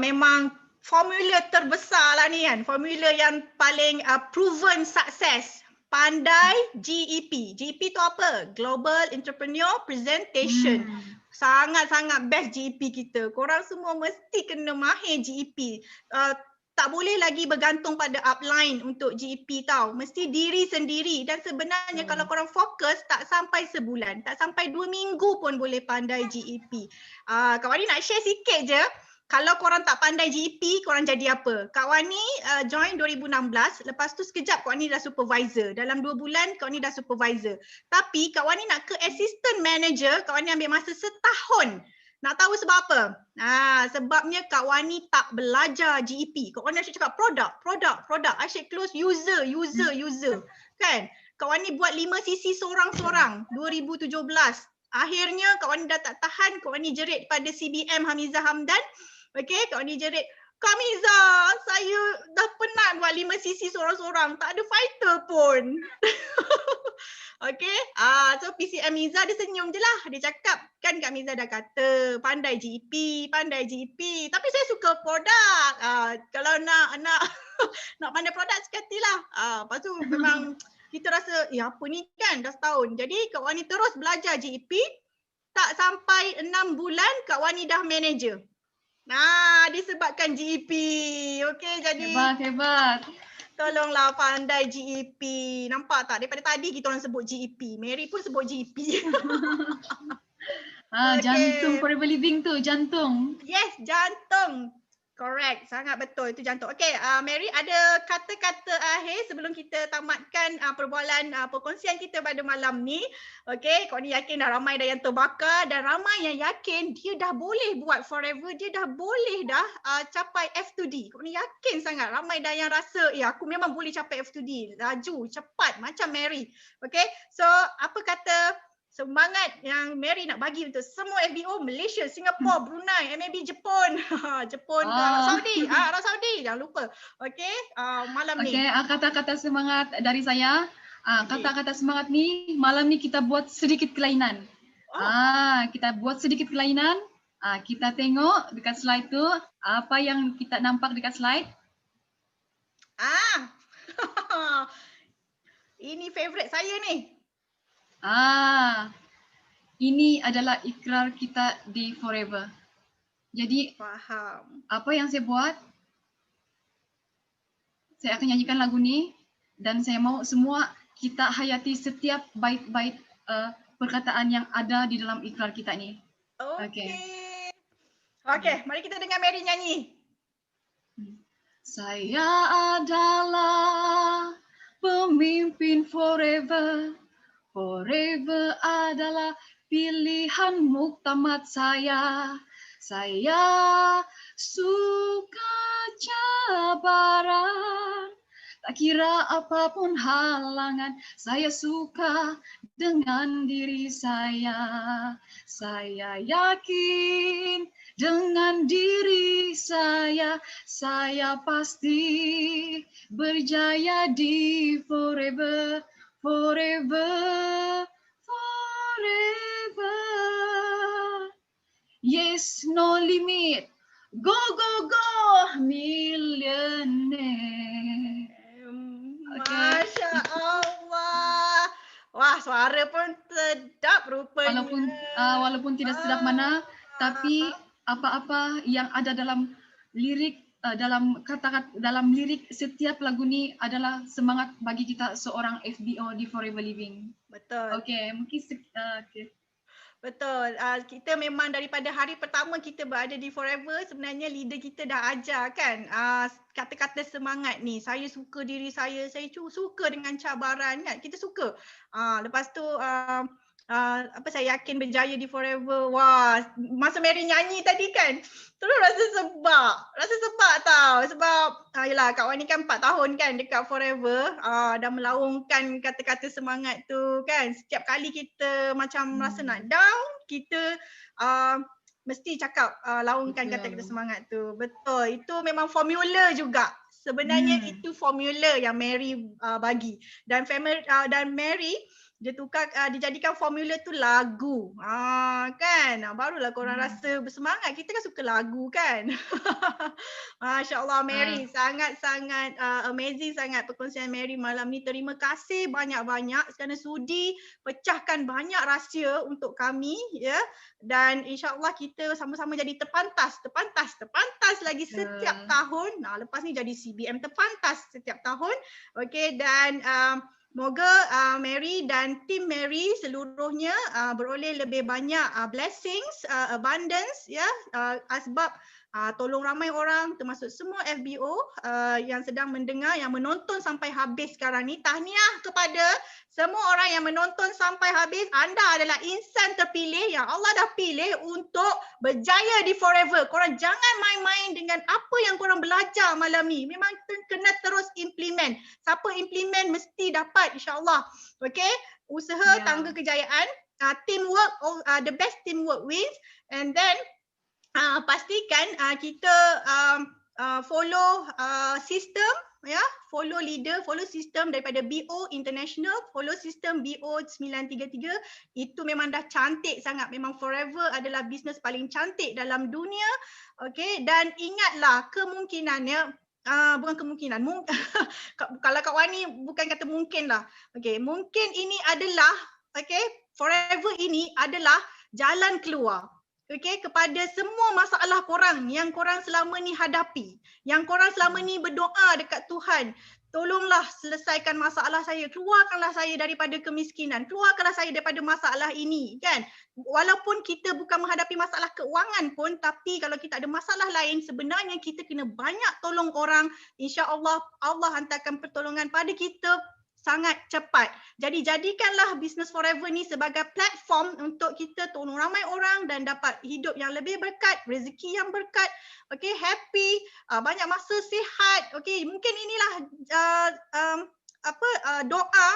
Memang formula terbesar lah ni kan. Formula yang paling proven success. Pandai GEP. GEP tu apa? Global Entrepreneur Presentation. Sangat-sangat best GEP kita. Korang semua mesti kena mahir GEP. tak boleh lagi bergantung pada upline untuk GEP tau. Mesti diri sendiri dan sebenarnya kalau korang fokus tak sampai sebulan, tak sampai 2 minggu pun boleh pandai GEP. Kak Wani nak share sikit je. Kalau korang tak pandai GEP, korang jadi apa? Kak Wani join 2016, lepas tu sekejap Kak Wani dah supervisor. Dalam 2 bulan Kak Wani dah supervisor. Tapi Kak Wani nak ke assistant manager, Kak Wani ambil masa setahun. Nak tahu sebab apa? Sebabnya Kak Wani tak belajar GEP. Kak Wani asyik cakap produk. Asyik close user. Kan? Kak Wani buat 5 sisi seorang-seorang 2017. Akhirnya Kak Wani dah tak tahan, Kak Wani jerit pada CBM Hamizah Hamdan. Okey, Kak Wani jerit, Kak Hamizah, saya dah penat buat 5 sisi seorang-seorang. Tak ada fighter pun. Okay, so PCM Miza dia senyum je lah. Dia cakap, kan Kak Miza dah kata pandai GEP. Tapi saya suka produk. Kalau nak nak pandai produk sekatilah. Lepas tu memang kita rasa, apa ni kan dah setahun. Jadi Kak Wani terus belajar GEP. Tak sampai 6 bulan Kak Wani dah manager. Disebabkan GEP. Okay, jadi Hebat. tolonglah pandai GEP. Nampak tak? Daripada tadi kita orang sebut GEP. Mary pun sebut GEP. Okay. Jantung Forever Living tu, jantung. Yes, jantung. Correct, sangat betul. Itu jantung. Okay, Mary ada kata-kata akhir sebelum kita tamatkan perbualan perkongsian kita pada malam ni. Okay, kau ni yakin dah ramai dah yang terbakar dan ramai yang yakin dia dah boleh buat forever, dia dah boleh dah capai F2D. Kau ni yakin sangat ramai dah yang rasa, aku memang boleh capai F2D. Laju, cepat macam Mary. Okay, so apa kata semangat yang Mary nak bagi untuk semua FBO Malaysia, Singapura, Brunei, MAB Jepun. Jepun ke Arab Saudi. Arab Saudi, jangan lupa. Okey, malam ni. Okey, kata-kata semangat dari saya. Kata-kata semangat ni, malam ni kita buat sedikit kelainan. Kita buat sedikit kelainan. Kita tengok dekat slide tu, apa yang kita nampak dekat slide. Ini favorite saya ni. Ini adalah ikrar kita di Forever. Jadi, faham. Apa yang saya buat, saya akan nyanyikan lagu ni dan saya mau semua kita hayati setiap bait-bait perkataan yang ada di dalam ikrar kita ni. Okey, mari kita dengar Mary nyanyi. Saya adalah pemimpin Forever. Forever adalah pilihan muktamad saya. Saya suka cabaran. Tak kira apapun halangan, saya suka dengan diri saya. Saya yakin dengan diri saya pasti berjaya di Forever. Forever. Yes, no limit. Go, millionaire. Masya Allah. Wah, suara pun sedap rupanya. Walaupun tidak sedap mana, tapi apa-apa yang ada dalam lirik, dalam kata-kata, dalam lirik setiap lagu ni adalah semangat bagi kita seorang FBO di Forever Living. Betul. Okay, mungkin Betul. Kita memang daripada hari pertama kita berada di Forever, sebenarnya leader kita dah ajar kan kata-kata semangat ni. Saya suka diri saya suka dengan cabaran kan. Kita suka. Lepas tu saya yakin berjaya di Forever. Wah, masa Mary nyanyi tadi kan, terus rasa sebab tau. Sebab yelah Kak Wani kan 4 tahun kan dekat Forever, dah melaungkan kata-kata semangat tu kan. Setiap kali kita macam rasa nak down, kita mesti cakap laungkan kata-kata semangat tu. Betul, itu memang formula juga. Sebenarnya itu formula yang Mary bagi. Dan Mary dijadikan formula tu lagu. Kan? Barulah korang Hmm. rasa bersemangat. Kita kan suka lagu kan? Masya Allah Ah, Mary, sangat-sangat amazing sangat perkongsian Mary malam ni. Terima kasih banyak-banyak kerana sudi pecahkan banyak rahsia untuk kami ya. Dan insya-Allah kita sama-sama jadi terpantas lagi setiap betul. tahun. Lepas ni jadi CBM terpantas setiap tahun. Okey, dan moga Mary dan tim Mary seluruhnya beroleh lebih banyak blessings, abundance ya, asbab tolong ramai orang termasuk semua FBO yang sedang mendengar, yang menonton sampai habis sekarang ni. Tahniah kepada semua orang yang menonton sampai habis. Anda adalah insan terpilih yang Allah dah pilih untuk berjaya di Forever. Korang jangan main-main dengan apa yang korang belajar malam ni. Memang kena terus implement. Siapa implement mesti dapat insya-Allah. Okey? Usaha Ya. tangga kejayaan, teamwork, the best teamwork wins, and then pastikan kita follow sistem ya, follow leader, follow sistem daripada BO International, follow sistem BO 933. Itu memang dah cantik sangat. Memang Forever adalah bisnes paling cantik dalam dunia. Okey, dan ingatlah kemungkinannya bukan kemungkinan. Kalau Kak Wani bukan kata mungkin lah. Okey, mungkin ini adalah Forever ini adalah jalan keluar. Okey, kepada semua masalah korang yang korang selama ni hadapi, yang korang selama ni berdoa dekat Tuhan, tolonglah selesaikan masalah saya, keluarkanlah saya daripada kemiskinan, keluarkanlah saya daripada masalah ini, kan? Walaupun kita bukan menghadapi masalah keuangan pun, tapi kalau kita ada masalah lain, sebenarnya kita kena banyak tolong orang, insya-Allah Allah hantarkan pertolongan pada kita sangat cepat. Jadi jadikanlah Business Forever ni sebagai platform untuk kita tolong ramai orang dan dapat hidup yang lebih berkat, rezeki yang berkat, okey, happy, banyak masa sihat. Okey, mungkin inilah doa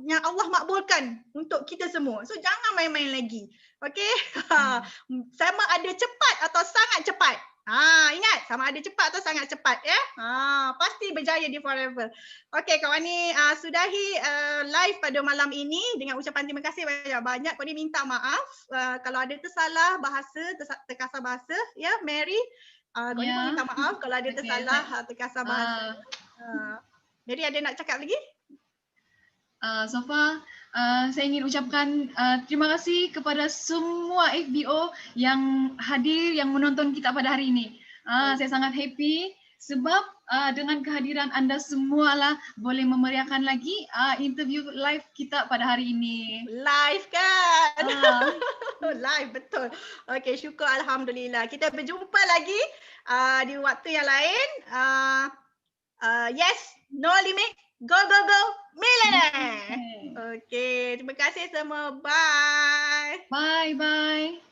yang Allah makbulkan untuk kita semua. So jangan main-main lagi. Okey. Sama ada cepat atau sangat cepat. Ingat, sama ada cepat atau sangat cepat ya. Pasti berjaya di Forever. Okey, Kak Wani sudahi live pada malam ini dengan ucapan terima kasih banyak-banyak. Kak Wani minta maaf kalau ada tersalah bahasa, terkasar bahasa ya. Mary, Kak Wani pun minta maaf kalau ada tersalah terkasar bahasa. Mary ada nak cakap lagi? So far, saya ingin ucapkan terima kasih kepada semua FBO yang hadir, yang menonton kita pada hari ini. Saya sangat happy sebab dengan kehadiran anda semua lah boleh memeriahkan lagi interview live kita pada hari ini. Live kan? Live, betul. Okey, syukur Alhamdulillah. Kita berjumpa lagi di waktu yang lain. Yes, no limit. Go, go, go, millionaire. Okey, terima kasih semua. Bye. Bye, bye.